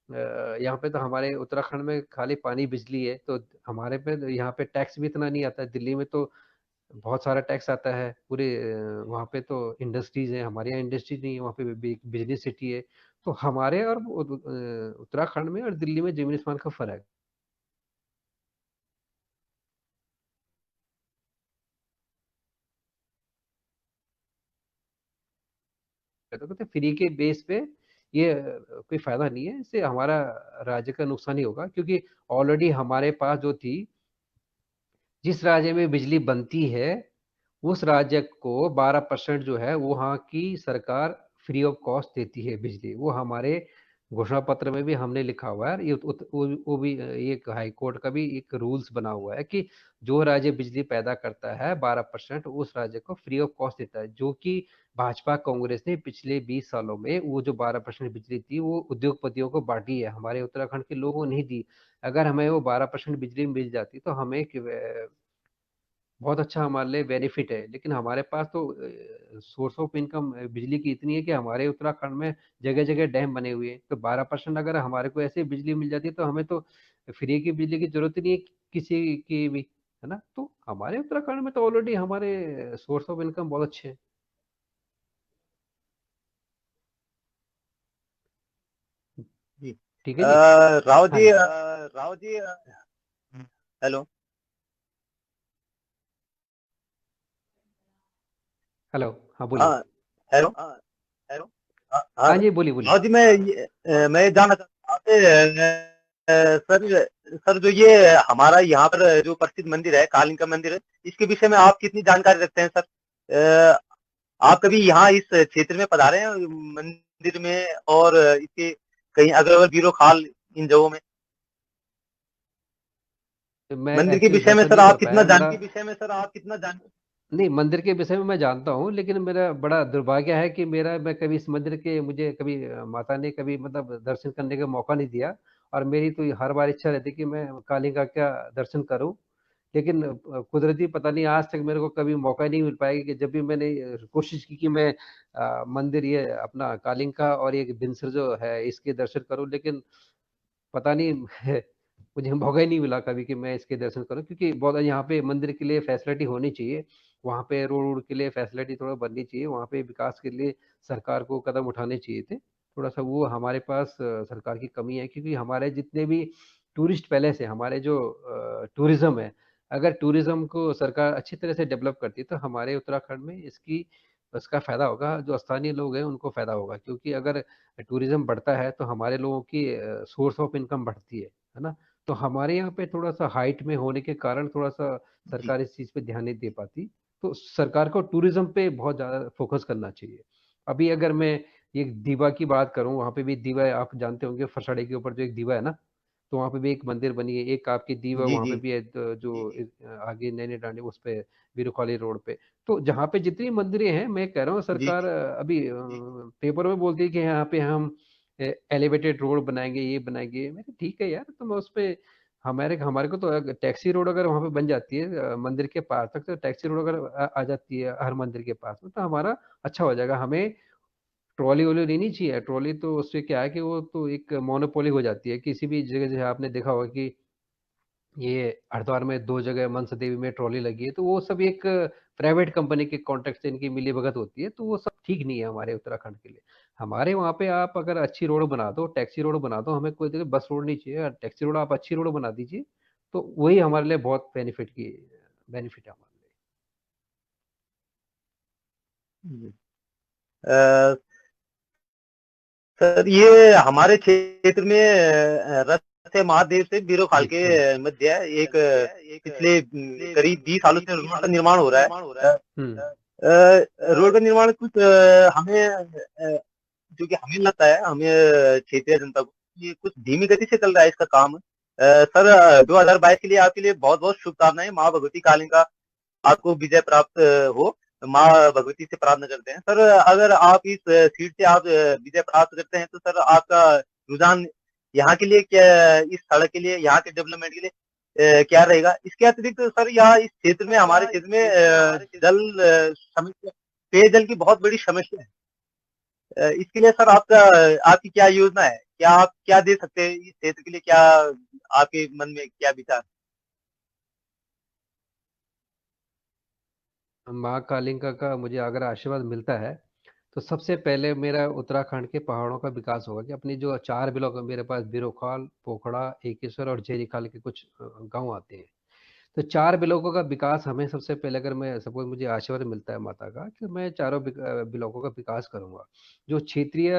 यहाँ पे तो हमारे उत्तराखंड में खाली पानी बिजली है, तो हमारे पे यहाँ पे टैक्स भी इतना नहीं आता है। दिल्ली में तो बहुत सारा टैक्स आता है पूरे। वहाँ पे तो इंडस्ट्रीज है, हमारे यहाँ इंडस्ट्रीज नहीं है, वहाँ पे बिजनेस सिटी है। तो हमारे और उत्तराखंड में और दिल्ली में जमीन आसमान का फर्क है। तो कहते फ्री के बेस पे ये कोई फायदा नहीं है, इससे हमारा राज्य का नुकसान ही होगा, क्योंकि ऑलरेडी हमारे पास जो थी, जिस राज्य में बिजली बनती है उस राज्य को 12% जो है वो वहाँ की सरकार फ्री ऑफ कॉस्ट देती है बिजली। वो हमारे घोषणा पत्र में भी हमने लिखा हुआ है, ये वो भी एक हाई कोर्ट का भी एक रूल्स बना हुआ है कि जो राज्य बिजली पैदा करता है 12% उस राज्य को फ्री ऑफ कॉस्ट देता है। जो कि भाजपा कांग्रेस ने पिछले 20 सालों में वो जो 12% बिजली थी वो उद्योगपतियों को बांटी है, हमारे उत्तराखंड के लोगों को नहीं दी। अगर हमें वो 12% बिजली मिल जाती तो हमें बहुत अच्छा हमारे लिए बेनिफिट है। लेकिन हमारे पास तो सोर्स ऑफ इनकम बिजली की इतनी है कि हमारे उत्तराखंड में जगह जगह डैम बने हुए हैं, तो 12% अगर हमारे को ऐसे बिजली मिल जाती है तो हमें तो फ्री की बिजली की जरूरत ही नहीं है किसी की भी, है ना। तो हमारे उत्तराखंड में तो ऑलरेडी हमारे सोर्स ऑफ इनकम बहुत अच्छे हैं। जी। ठीक है जी। राव हाँ जी, जी। राव जी, हेलो। हेलो। हाँ बोलिए। हाँ, हेलो। हेलो। हाँ हाँ, हाँ जी, बोलिए बोलिए। राव जी, मैं ये जानना चाहता हूँ आपसे, सर, जो ये हमारा यहाँ पर जो प्रसिद्ध मंदिर है, कालिंग का मंदिर है, इसके विषय में आप कितनी जानकारी रखते हैं सर? आप कभी यहाँ इस क्षेत्र में पधारे हैं मंदिर में, और इसके कहीं अगल बगल बीरो खाल, इन जगहों में मैं मंदिर के एक्चुअली विषय में दर्शन सर नहीं कर आप कितना पाया जान मेरा। के विषय में सर आप कितना जान नहीं, मंदिर के विषय में मैं जानता हूँ, लेकिन मेरा बड़ा दुर्भाग्य है कि मैं कभी इस मंदिर के मुझे कभी माता ने कभी मतलब दर्शन करने का मौका नहीं दिया। और मेरी तो हर बार इच्छा रहती कि मैं काली का क्या दर्शन करूं। लेकिन कुदरती पता नहीं आज तक मेरे को कभी मौका ही नहीं मिल पाया कि जब भी मैंने कोशिश की कि मैं मंदिर ये अपना कालिंग का और ये बिनसर जो है इसके दर्शन करूं, लेकिन पता नहीं मुझे मौका ही नहीं मिला कभी कि मैं इसके दर्शन करूं, क्योंकि बहुत यहाँ पे मंदिर के लिए फैसिलिटी होनी चाहिए। वहाँ पे रोड वोड के लिए फैसिलिटी थोड़ा बननी चाहिए, वहाँ पे विकास के लिए सरकार को कदम उठाने चाहिए थे। थोड़ा सा वो हमारे पास सरकार की कमी है, क्योंकि हमारे जितने भी टूरिस्ट पैलेस है, हमारे जो टूरिज्म है, अगर टूरिज्म को सरकार अच्छी तरह से डेवलप करती तो हमारे उत्तराखंड में इसका फायदा होगा। जो स्थानीय लोग हैं उनको फायदा होगा, क्योंकि अगर टूरिज्म बढ़ता है तो हमारे लोगों की सोर्स ऑफ इनकम बढ़ती है ना। तो हमारे यहाँ पे थोड़ा सा हाइट में होने के कारण थोड़ा सा जी सरकार इस चीज़ पे ध्यान नहीं दे पाती। तो सरकार को टूरिज्म पे बहुत ज़्यादा फोकस करना चाहिए। अभी अगर मैं एक दीवा की बात करूँ, वहाँ पे भी दीवा है, आप जानते होंगे फरसाड़ी के ऊपर जो एक दीवा है ना, तो वहाँ पे भी एक मंदिर बनी है। एक आपकी दीवा जी, वहाँ पे जी। भी है, जो आगे नैनी डांडी उस पे बीरूखाली रोड पे। तो जहाँ पे जितनी मंदिरें हैं, मैं कह रहा हूँ जी, सरकार अभी पेपर में बोलती है कि यहाँ पे हम एलिवेटेड रोड बनाएँगे, ये बनाएँगे। मैं कहा ठीक है यार, तुम उस पे हमारे हमारे को तो टैक्सी रोड अगर वहाँ पे बन जाती है मंदिर के पास तक, तो टैक्सी रोड अगर आ जाती है हर मंदिर के पास में, तो हमारा अच्छा हो जाएगा। हमें ट्रॉली वॉली लेनी चाहिए। ट्रॉली तो उससे क्या है कि वो तो एक मोनोपोली हो जाती है। किसी भी जगह जैसे आपने देखा होगा कि ये हरिद्वार में 2 जगह मनसा देवी में ट्रॉली लगी है, तो वो सब एक प्राइवेट कंपनी के कॉन्ट्रैक्ट से इनकी मिली-भगत होती है, तो वो सब ठीक नहीं है हमारे उत्तराखंड के लिए। हमारे वहाँ पे आप अगर अच्छी रोड बना दो, टैक्सी रोड बना दो, हमें कोई बस रोड नहीं चाहिए, टैक्सी रोड आप अच्छी रोड बना दीजिए, तो वही हमारे लिए बहुत बेनिफिट है हमारे लिए। जी। अ, सर ये हमारे क्षेत्र में रस्ते महादेव से बीरोखाल जी, के हुँ। मध्य एक पिछले करीब 20 सालों से रोड का निर्माण हो रहा है। हुँ। रोड का निर्माण कुछ हमें जो कि हमें लगता है, हमें क्षेत्रीय जनता को ये कुछ धीमी गति से चल रहा है इसका काम। सर 2022 के लिए आपके लिए बहुत-बहुत शुभकामनाएँ। माँ भगवती कालिका आपको विजय प्राप्त हो। माँ भगवती से प्रार्थना करते हैं। सर अगर आप इस सीट से आप विजय प्राप्त करते हैं तो सर आपका रुझान यहाँ के लिए क्या, इस सड़क के लिए, यहाँ के डेवलपमेंट के लिए क्या रहेगा? इसके अतिरिक्त सर यहाँ इस क्षेत्र में, हमारे क्षेत्र में जल समस्या, पेयजल की बहुत बड़ी समस्या है। इसके लिए सर आपकी क्या योजना है? क्या आप क्या दे सकते हैं इस क्षेत्र के लिए? क्या आपके मन में क्या विचार? माँ कालिका का मुझे अगर आशीर्वाद मिलता है, तो सबसे पहले मेरा उत्तराखंड के पहाड़ों का विकास होगा कि अपनी जो 4 ब्लॉक है मेरे पास, बीरोखाल, पोखड़ा, एकेश्वर और जेरीखाल के कुछ गाँव आते हैं। तो 4 ब्लॉकों का विकास हमें सबसे पहले, अगर मैं सपोज़ मुझे आशीर्वाद मिलता है माता का, कि मैं चारों ब्लॉकों का विकास करूँगा। जो क्षेत्रीय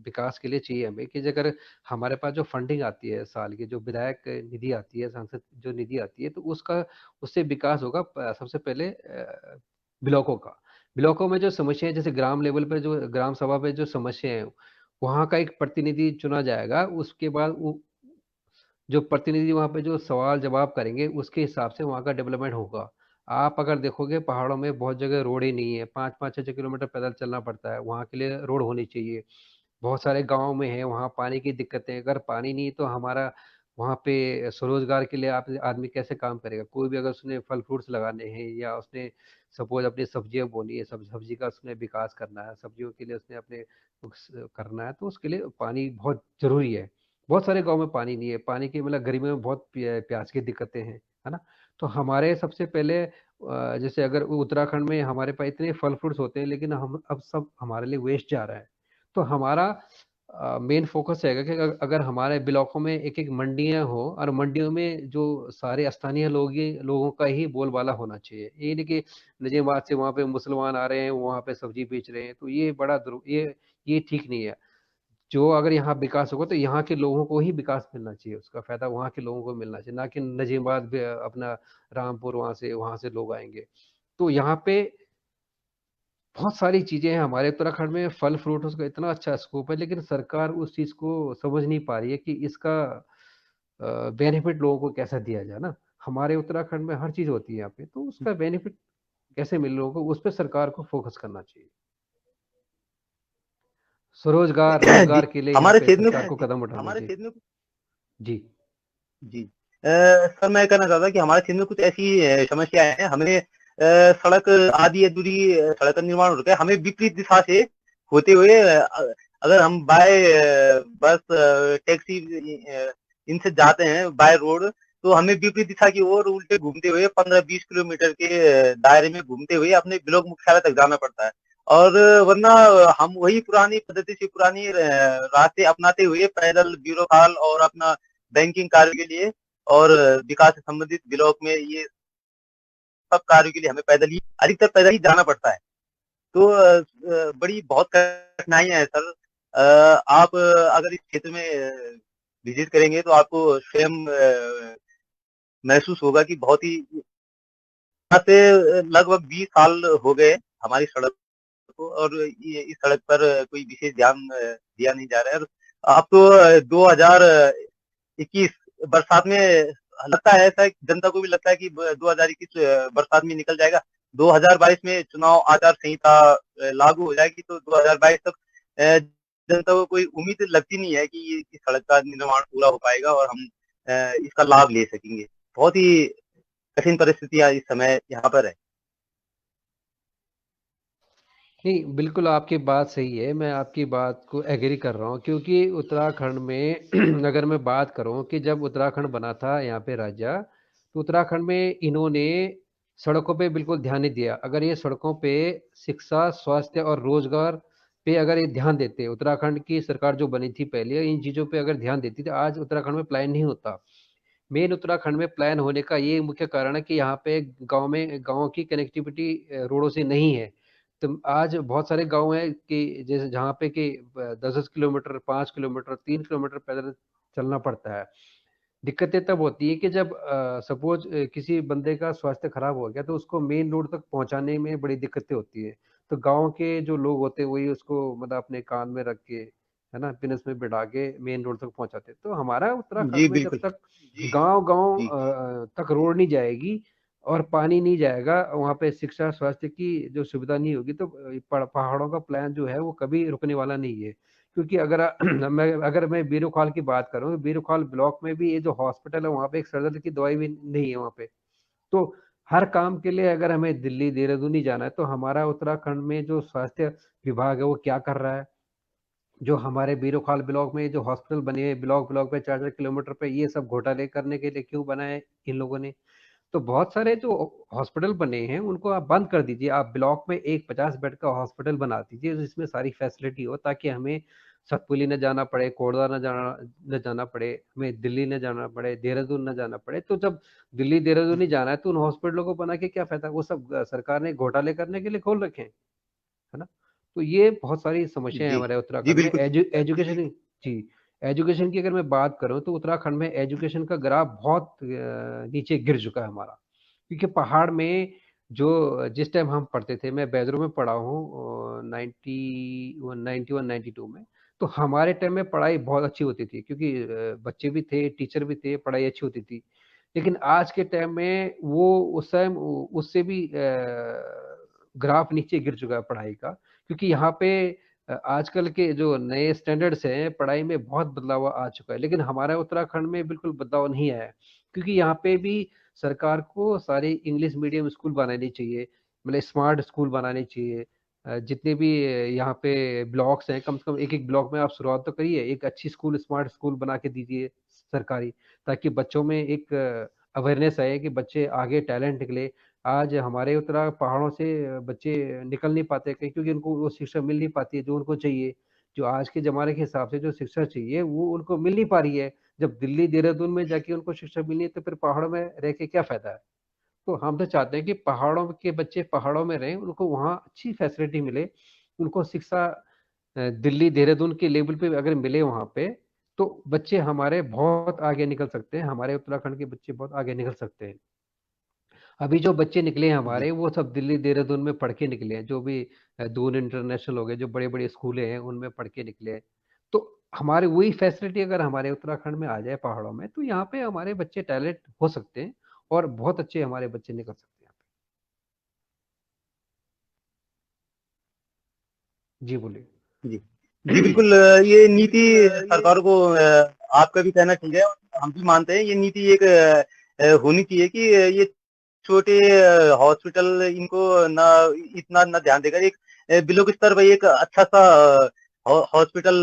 विकास के लिए चाहिए हमें कि अगर हमारे पास जो फंडिंग आती है साल की, जो विधायक निधि आती है, सांसद जो निधि आती है, तो उससे विकास होगा सबसे पहले ब्लॉकों का। ब्लॉकों में जो समस्याएँ, जैसे ग्राम लेवल पे जो ग्राम सभा पे जो समस्याएँ हैं, वहाँ का एक प्रतिनिधि चुना जाएगा। उसके बाद वो जो प्रतिनिधि वहाँ पे जो सवाल-जवाब करेंगे, उसके हिसाब से वहाँ का डेवलपमेंट होगा। आप अगर देखोगे पहाड़ों में बहुत जगह रोड ही नहीं है, 5-5, 6-6 किलोमीटर पैदल चलना पड़ता है, वहाँ के लिए रोड होनी चाहिए। बहुत सारे गाँव में है, वहाँ पानी की दिक्कतें, अगर पानी नहीं है तो हमारा वहाँ पे स्वरोज़गार के लिए आप आदमी कैसे काम करेगा? कोई भी अगर उसने फल-फ्रूट्स लगाने हैं या उसने सपोज़ अपनी सब्जियाँ बोनी है, सब्ज़ी का उसने विकास करना है, सब्जियों के लिए उसने अपने उस करना है, तो उसके लिए पानी बहुत ज़रूरी है। बहुत सारे गाँव में पानी नहीं है, पानी की मतलब गर्मियों में बहुत प्यास की दिक्कतें हैं, है ना? तो हमारे सबसे पहले जैसे अगर उत्तराखंड में हमारे पास इतने फल-फ्रूट्स होते हैं, लेकिन हम अब सब हमारे लिए वेस्ट जा रहा है। तो हमारा मेन फ़ोकस रहेगा कि अगर हमारे ब्लॉकों में एक-एक मंडियाँ हो और मंडियों में जो सारे स्थानीय लोगों का ही बोलबाला होना चाहिए। ये नहीं कि निजामाबाद से वहाँ पे मुसलमान आ रहे हैं, वहाँ पे सब्ज़ी बेच रहे हैं, तो ये बड़ा ये ठीक नहीं है। जो अगर यहाँ विकास होगा तो यहाँ के लोगों को ही विकास मिलना चाहिए, उसका फ़ायदा वहाँ के लोगों को मिलना चाहिए, ना कि नजीबाबाद अपना रामपुर वहाँ से लोग आएँगे। तो यहाँ पे बहुत सारी चीज़ें हैं हमारे उत्तराखंड में, फल-फ्रूट उसका इतना अच्छा स्कोप है, लेकिन सरकार उस चीज़ को समझ नहीं पा रही है कि इसका बेनिफिट लोगों को कैसा दिया जाए ना। हमारे उत्तराखंड में हर चीज़ होती है यहाँ पे, तो उसका बेनिफिट कैसे मिले लोगों को, उस पे सरकार को फ़ोकस करना चाहिए। स्वरोज़गार, जी, रोज़गार के लिए यहाँ हमारे पे क्षेत्र में सरकार को कदम उठाने चाहिए। जी। जी। सर मैं कहना चाहता कि हमारे क्षेत्र में कुछ ऐसी समस्याएँ हैं, हमें सड़क आधी अधूरी सड़क का निर्माण हो रखा है, हमें विपरीत दिशा से होते हुए अगर हम बाय बस टैक्सी इनसे जाते हैं बाय रोड, तो हमें विपरीत दिशा की ओर उल्टे घूमते हुए 15-20 किलोमीटर के दायरे में घूमते हुए अपने ब्लॉक मुख्यालय तक जाना पड़ता है। और वरना हम वही पुरानी पद्धति से पुरानी रास्ते अपनाते हुए पैदल बीरोखाल और अपना बैंकिंग कार्य के लिए और विकास से संबंधित ब्लॉक में ये सब कार्यों के लिए हमें अधिकतर पैदल ही जाना पड़ता है। तो बड़ी बहुत कठिनाइयाँ हैं सर। आप अगर इस क्षेत्र में विज़िट करेंगे तो आपको स्वयं महसूस होगा कि बहुत ही से लगभग 20 साल हो गए हमारी सड़क को, और ये इस सड़क पर कोई विशेष ध्यान दिया नहीं जा रहा है। और अब तो 2021 बरसात में लगता है, ऐसा जनता को भी लगता है कि 2021 बरसात में निकल जाएगा, 2022 में चुनाव आचार संहिता लागू हो जाएगी, तो 2022 तक जनता को कोई उम्मीद लगती नहीं है कि ये इस सड़क का निर्माण पूरा हो पाएगा और हम इसका लाभ ले सकेंगे। बहुत ही कठिन परिस्थितियां इस समय यहाँ पर है। नहीं, बिल्कुल आपकी बात सही है। मैं आपकी बात को एग्री कर रहा हूँ, क्योंकि उत्तराखंड में अगर मैं बात करूँ कि जब उत्तराखंड बना था यहाँ पे राज्य, तो उत्तराखंड में इन्होंने सड़कों पे बिल्कुल ध्यान नहीं दिया। अगर ये सड़कों पे शिक्षा, स्वास्थ्य और रोजगार पे अगर ये ध्यान देते, उत्तराखंड की सरकार जो बनी थी पहले, इन चीज़ों पे अगर ध्यान देती, तो आज उत्तराखंड में प्लान नहीं होता। मेन उत्तराखंड में प्लान होने का ये मुख्य कारण है कि यहाँ पे गाँव की कनेक्टिविटी रोडों से नहीं है। तो आज बहुत सारे गाँव हैं कि जैसे जहाँ पे कि 10-10 किलोमीटर, 5 किलोमीटर, 3 किलोमीटर पैदल चलना पड़ता है। दिक्कतें तब होती है कि जब सपोज़ किसी बंदे का स्वास्थ्य खराब हो गया, तो उसको मेन रोड तक पहुँचाने में बड़ी दिक्कतें होती हैं। तो गाँव के जो लोग होते हैं, वही उसको मतलब अपने कान में रख के, है ना, पिनस में बिठा के मेन रोड तक पहुँचाते हैं। तो हमारा उत्तराखंड जी में जब बिल्कुल। तक गाँव-गाँव जी तक रोड नहीं जाएगी और पानी नहीं जाएगा, वहाँ पे शिक्षा, स्वास्थ्य की जो सुविधा नहीं होगी, तो पहाड़ों का प्लान जो है वो कभी रुकने वाला नहीं है। क्योंकि अगर मैं बीरूखाल की बात करूँ, बीरूखाल ब्लॉक में भी ये जो हॉस्पिटल है, वहाँ पे एक सर दर्द की दवाई भी नहीं है वहाँ पे। तो हर काम के लिए अगर हमें दिल्ली, देहरादून ही जाना है, तो हमारा उत्तराखंड में जो स्वास्थ्य विभाग है वो क्या कर रहा है? जो हमारे बीरोखाल ब्लॉक में जो हॉस्पिटल बने हैं, ब्लॉक पे 4-4 किलोमीटर पे, ये सब घोटाले करने के लिए क्यों बनाए इन लोगों ने? तो बहुत सारे जो हॉस्पिटल बने हैं, उनको आप बंद कर दीजिए। आप ब्लॉक में एक 50 बेड का हॉस्पिटल बना दीजिए, जिसमें सारी फैसिलिटी हो, ताकि हमें सतपुली न जाना पड़े, कोडा न जाना पड़े, हमें दिल्ली न जाना पड़े, देहरादून न जाना पड़े। तो जब दिल्ली, देहरादून ही जाना है, तो उन हॉस्पिटलों को बना के क्या फ़ायदा? वो सब सरकार ने घोटाले करने के लिए खोल रखे हैं। है ना? तो ये बहुत सारी समस्याएँ हैं जी हमारे जी उत्तराखंड में। बिल्कुल। एजुकेशन जी, एजुकेशन की अगर मैं बात करूँ, तो उत्तराखंड में एजुकेशन का ग्राफ बहुत नीचे गिर चुका है हमारा। क्योंकि पहाड़ में जो जिस टाइम हम पढ़ते थे, मैं बैदरू में पढ़ा हूँ 91 91 92 में। तो हमारे टाइम में पढ़ाई बहुत अच्छी होती थी, क्योंकि बच्चे भी थे, टीचर भी थे, पढ़ाई अच्छी होती थी। लेकिन आज के टाइम में वो उस टाइम उससे भी ग्राफ नीचे गिर चुका है पढ़ाई का, क्योंकि यहाँ पे आजकल के जो नए स्टैंडर्ड्स हैं पढ़ाई में, बहुत बदलाव आ चुका है। लेकिन हमारे उत्तराखंड में बिल्कुल बदलाव नहीं आया है, क्योंकि यहाँ पे भी सरकार को सारे इंग्लिश मीडियम स्कूल बनाने चाहिए, मतलब स्मार्ट स्कूल बनाने चाहिए। जितने भी यहाँ पे ब्लॉक्स हैं, कम से कम एक-एक ब्लॉक में आप शुरुआत तो करिए, एक अच्छी स्कूल, स्मार्ट स्कूल बना के दीजिए सरकारी, ताकि बच्चों में एक अवेयरनेस आए कि बच्चे आगे टैलेंट निकले। आज हमारे उत्तरा पहाड़ों से बच्चे निकल नहीं पाते कहीं, क्योंकि उनको वो शिक्षा मिल नहीं पाती है जो उनको चाहिए। जो आज के ज़माने के हिसाब से जो शिक्षा चाहिए, वो उनको मिल नहीं पा रही है। जब दिल्ली, देहरादून में जाके उनको शिक्षा मिलनी है, तो फिर पहाड़ों में रह के क्या फ़ायदा है? तो हम तो चाहते हैं कि पहाड़ों के बच्चे पहाड़ों में रहें, उनको वहाँ अच्छी फैसिलिटी मिले, उनको शिक्षा दिल्ली, देहरादून के लेवल पे अगर मिले वहाँ पे, तो बच्चे हमारे बहुत आगे निकल सकते हैं, हमारे उत्तराखंड के बच्चे बहुत आगे निकल सकते हैं। अभी जो बच्चे निकले हैं जी हमारे, वो सब दिल्ली, देहरादून में पढ़ के निकले हैं, जो भी दून इंटरनेशनल हो गए, जो बड़े-बड़े स्कूलें हैं, उनमें पढ़ के निकले हैं। तो हमारी वही फैसिलिटी अगर हमारे उत्तराखंड में आ जाए पहाड़ों में, तो यहाँ पे हमारे बच्चे टैलेंट हो सकते हैं और बहुत अच्छे हमारे बच्चे निकल सकते हैं। जी, बोलिए। जी जी बिल्कुल। ये नीति सरकार को आपका भी कहना ठीक है, और हम भी मानते हैं ये नीति एक होनी चाहिए कि ये छोटे हॉस्पिटल इनको ना इतना ना ध्यान देकर एक ब्लॉक स्तर पर एक अच्छा सा हॉस्पिटल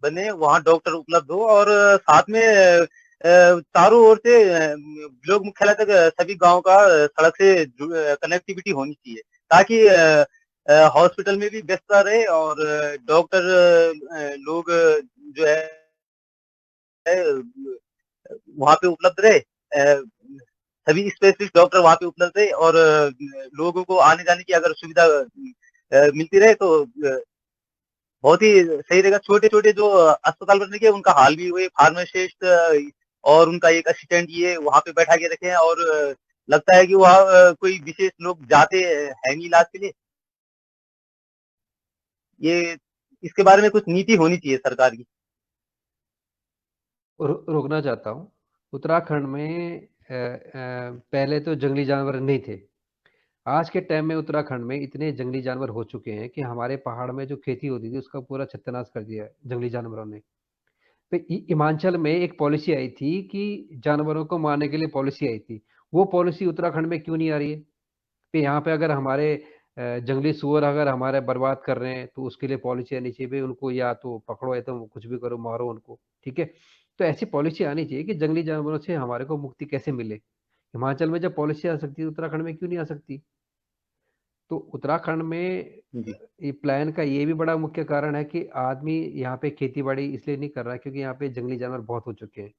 बने, वहाँ डॉक्टर उपलब्ध हो, और साथ में चारों ओर से ब्लॉक मुख्यालय तक सभी गांव का सड़क से कनेक्टिविटी होनी चाहिए, ताकि हॉस्पिटल में भी व्यस्तता रहे, और डॉक्टर लोग जो है वहाँ पे उपलब्ध रहे, सभी स्पेशलिस्ट डॉक्टर वहाँ पे उपलब्ध रहे, और लोगों को आने जाने की अगर सुविधा मिलती रहे, तो बहुत ही सही रहेगा। छोटे-छोटे जो अस्पताल बनने के, उनका हाल भी हुए, फार्मासिस्ट और उनका एक असिस्टेंट ये वहाँ पे बैठा के रखे हैं, और लगता है कि वहाँ कोई विशेष लोग जाते हैं नहीं इलाज के लिए। ये इसके बारे में कुछ नीति होनी चाहिए सरकार की। रोकना चाहता हूँ। उत्तराखंड में पहले तो जंगली जानवर नहीं थे। आज के टाइम में उत्तराखंड में इतने जंगली जानवर हो चुके हैं कि हमारे पहाड़ में जो खेती होती थी उसका पूरा सत्यानाश कर दिया है जंगली जानवरों ने। तो हिमाचल में एक पॉलिसी आई थी कि जानवरों को मारने के लिए पॉलिसी आई थी। वो पॉलिसी उत्तराखंड में क्यों नहीं आ रही है? कि यहाँ पे अगर हमारे जंगली सुअर अगर हमारे बर्बाद कर रहे हैं तो उसके लिए पॉलिसी आनी चाहिए भाई, उनको या तो पकड़ो या तो कुछ भी करो, मारो उनको, ठीक है। तो ऐसी पॉलिसी आनी चाहिए कि जंगली जानवरों से हमारे को मुक्ति कैसे मिले। हिमाचल में जब पॉलिसी आ सकती है उत्तराखंड में क्यों नहीं आ सकती? तो उत्तराखंड में जी ये प्लान का ये भी बड़ा मुख्य कारण है कि आदमी यहाँ पे खेती बाड़ी इसलिए नहीं कर रहा है क्योंकि यहाँ पे जंगली जानवर बहुत हो चुके हैं,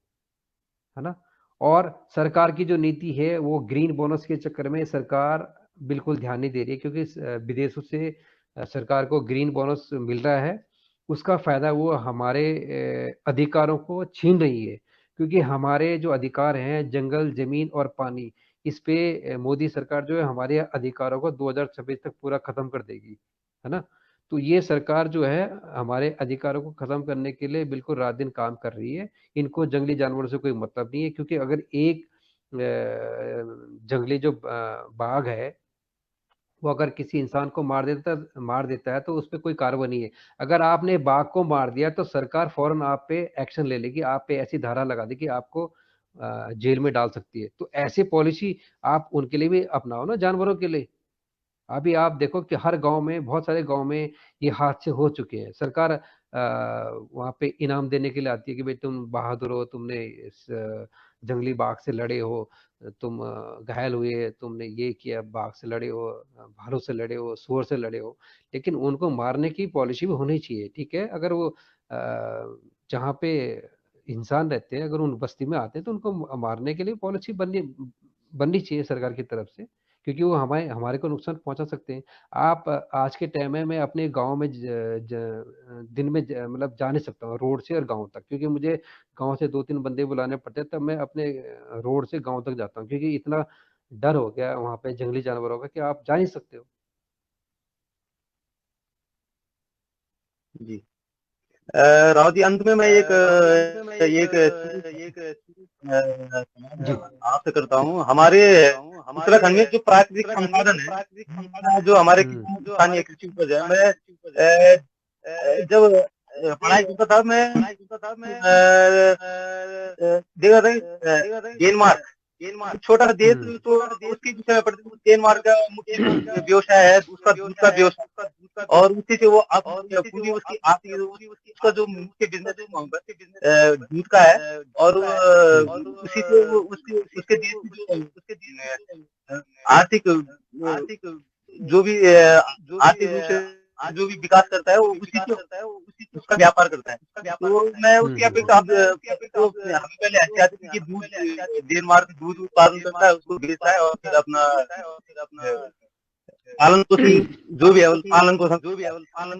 है ना। और सरकार की जो नीति है वो ग्रीन बोनस के चक्कर में सरकार बिल्कुल ध्यान नहीं दे रही है, क्योंकि विदेशों से सरकार को ग्रीन बोनस मिल रहा है। उसका फायदा वो हमारे अधिकारों को छीन रही है, क्योंकि हमारे जो अधिकार हैं जंगल, जमीन और पानी, इस पे मोदी सरकार जो है हमारे अधिकारों को 2026 तक पूरा खत्म कर देगी, है ना। तो ये सरकार जो है हमारे अधिकारों को खत्म करने के लिए बिल्कुल रात दिन काम कर रही है। इनको जंगली जानवरों से कोई मतलब नहीं है, क्योंकि अगर एक जंगली जो बाघ है वो अगर किसी इंसान को मार देता है तो उस पे कोई कार्रवाई नहीं है। अगर आपने बाघ को मार दिया तो सरकार फौरन आप पे एक्शन ले लेगी, आप पे ऐसी धारा लगा देगी, आपको जेल में डाल सकती है। तो ऐसी पॉलिसी आप उनके लिए भी अपनाओ ना, जानवरों के लिए। अभी आप देखो कि हर गांव में, बहुत सारे गांव में ये हादसे हो चुके हैं। सरकार वहाँ पे इनाम देने के लिए आती है कि भाई तुम बहादुर हो, तुमने इस जंगली बाघ से लड़े हो, तुम घायल हुए, तुमने ये किया, बाघ से लड़े हो, भालू से लड़े हो, सुअर से लड़े हो। लेकिन उनको मारने की पॉलिसी भी होनी चाहिए, ठीक है। अगर वो जहाँ पे इंसान रहते हैं अगर उन बस्ती में आते हैं तो उनको मारने के लिए पॉलिसी बननी बननी चाहिए सरकार की तरफ से, क्योंकि वो हमारे हमारे को नुकसान पहुंचा सकते हैं। आप आज के टाइम में मैं अपने गांव में दिन में मतलब जा नहीं सकता हूँ रोड से और गांव तक, क्योंकि मुझे गांव से 2-3 बंदे बुलाने पड़ते हैं, तब मैं अपने रोड से गांव तक जाता हूँ, क्योंकि इतना डर हो गया है वहाँ पे जंगली जानवरों का कि आप जा नहीं सकते हो। जी। राव जी, अंत में मैं एक जी। आपसे करता हूँ। हमारे उत्तराखंड में जो प्राकृतिक संसाधन है, जो हमारे स्थानीय कृषि उपज है, मैं जब पढ़ाई करता था, मैं देखा था डेनमार्क एक छोटा सा देश, तो उसके विषय में पढ़ते थे। डेनमार्क का मुख्य व्यवसाय है उसका दूध का व्यवसाय, और उसी से वो पूरी उसकी आर्थिक, उसका जो मुख्य बिजनेस है वहाँ पर दूध का है। और उसी से वो उसके उसके देश की जो आर्थिक जो भी आर्थिक रूप से जो भी विकास करता है वो उसी से उसका व्यापार करता है। तो मैं उसकी अपेक्षा तो हमें पहले ऐसे आती थी कि दूध डेनमार्क दूध उत्पादन करता है, उसको बेचता है और फिर अपना पालन पोषण जो भी है पालन पोषण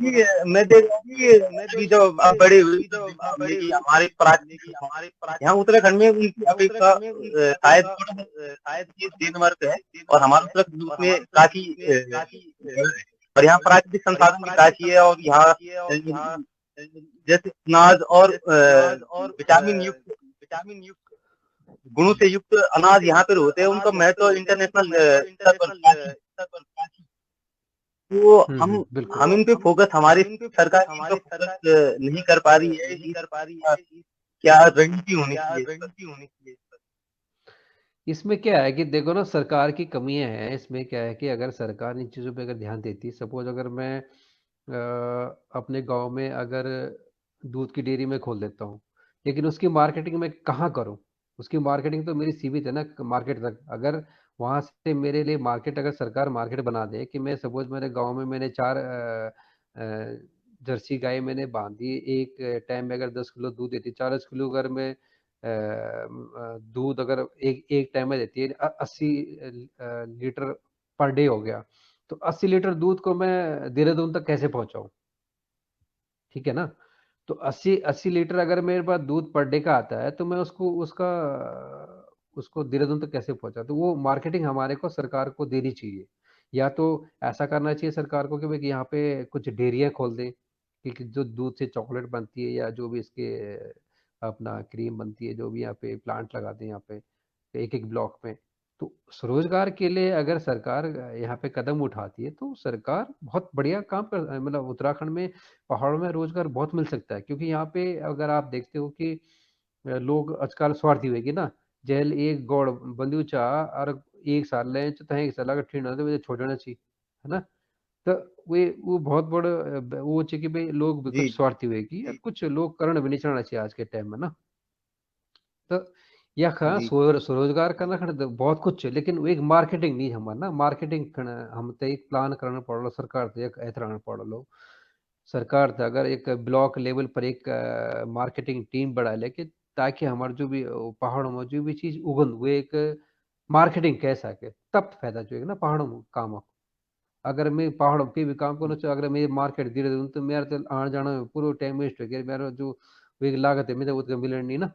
ये मैं देख रहा हूँ कि अभी जब आप बड़े हुए कि हमारे प्राकृतिक यहाँ उत्तराखंड में उनकी अपेक्षा शायद ये डेनमार्क है, और हमारा उत्तराखंड उसमें काफी और यहाँ प्राकृतिक संसाधन भी काफी है, और यहाँ जैसे अनाज और विटामिन युक्त गुणों से युक्त अनाज यहाँ पर होते हैं, उनका महत्व इंटरनेशनल स्तर पर काफी। तो हम इन पे फोकस, हमारी सरकार इन पे फोकस नहीं कर पा रही है। इसका क्या रणनीति होनी चाहिए? इसमें क्या है कि देखो ना, सरकार की कमियां हैं। इसमें क्या है कि अगर सरकार इन चीज़ों पे अगर ध्यान देती, सपोज अगर मैं अपने गांव में अगर दूध की डेयरी में खोल देता हूँ, लेकिन उसकी मार्केटिंग मैं कहाँ करूँ? उसकी मार्केटिंग तो मेरी सीमित है ना मार्केट तक। अगर वहां से मेरे लिए मार्केट, अगर सरकार मार्केट बना दे कि मैं सपोज मेरे गांव में मैंने 4 जर्सी गाय मैंने बांध दी, एक टाइम में अगर 10 किलो दूध देती, 40 किलो अगर मैं दूध अगर एक एक टाइम में देती है, 80 लीटर पर डे हो गया, तो 80 लीटर दूध को मैं देहरादून तक कैसे पहुंचाऊं? ठीक है ना। तो 80 80 लीटर अगर मेरे पास दूध पर डे का आता है तो मैं उसको उसका उसको देहरादून तक कैसे पहुंचा, तो वो मार्केटिंग हमारे को सरकार को देनी चाहिए। या तो ऐसा करना चाहिए सरकार को कि भाई यहाँ पे कुछ डेयरियां खोल दें कि जो दूध से चॉकलेट बनती है या जो भी इसके अपना क्रीम बनती है, जो भी यहाँ पे प्लांट लगा दें यहाँ पे एक एक ब्लॉक में। तो स्वरोजगार के लिए अगर सरकार यहाँ पे कदम उठाती है तो सरकार बहुत बढ़िया काम कर, मतलब उत्तराखंड में पहाड़ों में रोजगार बहुत मिल सकता है, क्योंकि यहाँ पे अगर आप देखते हो कि लोग आजकल स्वार्थी हुए कि ना, जेल एक गौड़ बंदू चाह और एक साल ले चाहे एक साल अगर ठीक ना तो छोड़ना चाहिए, है ना। तो वो बहुत बड़ा वो चाहिए कि भाई लोग भी जी कुछ स्वार्थी हुए कि कुछ लोग करण भी नहीं चाहना चाहिए आज के टाइम में ना। तो या खा जी स्वरोजगार करना खड़ तो बहुत कुछ है, लेकिन वो एक मार्केटिंग नहीं हमारा ना, मार्केटिंग हम तो एक प्लान करना पड़ लो, सरकार तो एक ऐतराना पड़ लो। सरकार तो अगर एक ब्लॉक लेवल पर एक मार्केटिंग टीम बढ़ा ले कि ताकि हमारे जो भी पहाड़ों में जो भी चीज उगन वो एक मार्केटिंग कह सके, तब फायदा जो है ना पहाड़ों में काम हो। अगर मैं पहाड़ों पे भी काम करना चाहूँ, अगर मैं मार्केट धीरे धीरे तो मेरा तो आने जाने में पूरा टाइम वेस्ट हो गया, मेरा जो वो एक लागत है मेरा वो तो मिलनी नहीं ना।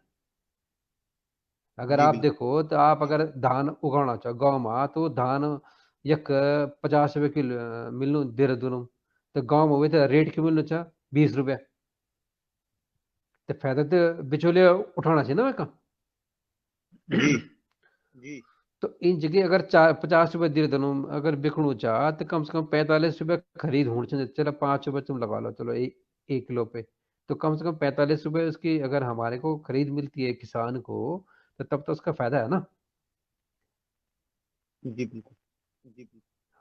अगर जी आप बिल्कुल। देखो तो आप अगर धान उगाना चाहो गाँव में तो धान यक 50 रुपए किलो मिलनु देहरादून में, तो गाँव में हुए तो रेट क्यों मिलना चाह 20 रुपया, तो फायदा तो बिचौलिया उठाना चाहिए ना मैं जी कहा। तो इन जगह अगर 50 रुपए देहरादून में अगर बिकणु चाह तो कम से कम 45 रुपये खरीद होनी चाहिए, चलो 5 रुपये तुम लगा लो, चलो 1 किलो पे, तो कम से कम 45 रुपये उसकी अगर हमारे को खरीद मिलती है किसान को, तो तब तो उसका फायदा है ना। जी बिल्कुल।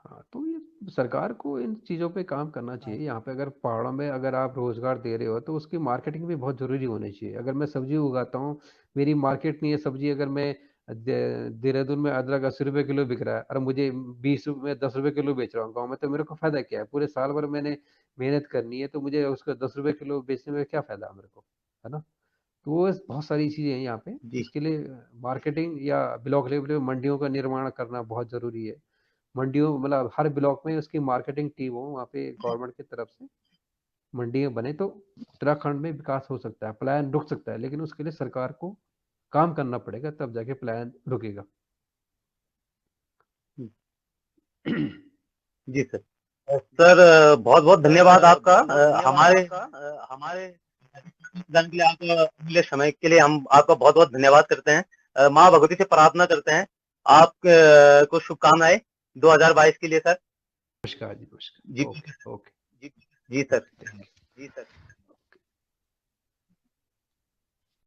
हाँ, तो ये सरकार को इन चीज़ों पे काम करना चाहिए। यहाँ पे अगर पहाड़ों में अगर आप रोजगार दे रहे हो तो उसकी मार्केटिंग भी बहुत जरूरी होनी चाहिए। अगर मैं सब्जी उगाता हूँ, मेरी मार्केट नहीं है सब्जी, अगर मैं देहरादून में अदरक 80 रुपए किलो बिक रहा है और मुझे 20 रुपए 10 रुपए किलो बेच रहा हूँ गाँव में, तो मेरे को फायदा क्या है? पूरे साल भर मैंने मेहनत करनी है तो मुझे उसका 10 रुपए किलो बेचने में क्या फायदा है मेरे को, है ना। तो वो बहुत सारी चीजें हैं यहाँ पे, जी इसके लिए मार्केटिंग या ब्लॉक लेवल पे मंडियों का निर्माण करना बहुत जरूरी है। मंडियों मतलब हर ब्लॉक में उसकी मार्केटिंग टीम हो, वहाँ पे गवर्नमेंट की तरफ से मंडियां बने तो उत्तराखंड में विकास हो सकता है, पलायन रुक सकता है, लेकिन उसके लिए सरकार को काम करना पड़ेगा तब जाके पलायन रुकेगा। जी सर। सर बहुत बहुत धन्यवाद आपका। हमारे दान के लिए आपका अमूल्य समय के लिए हम आपका बहुत बहुत धन्यवाद करते हैं। माँ भगवती से प्रार्थना करते हैं आप को शुभकामनाएं 2022 के लिए सर। नमस्कार जी, जी नमस्कार, ओके ओके। जी सर। Thank you.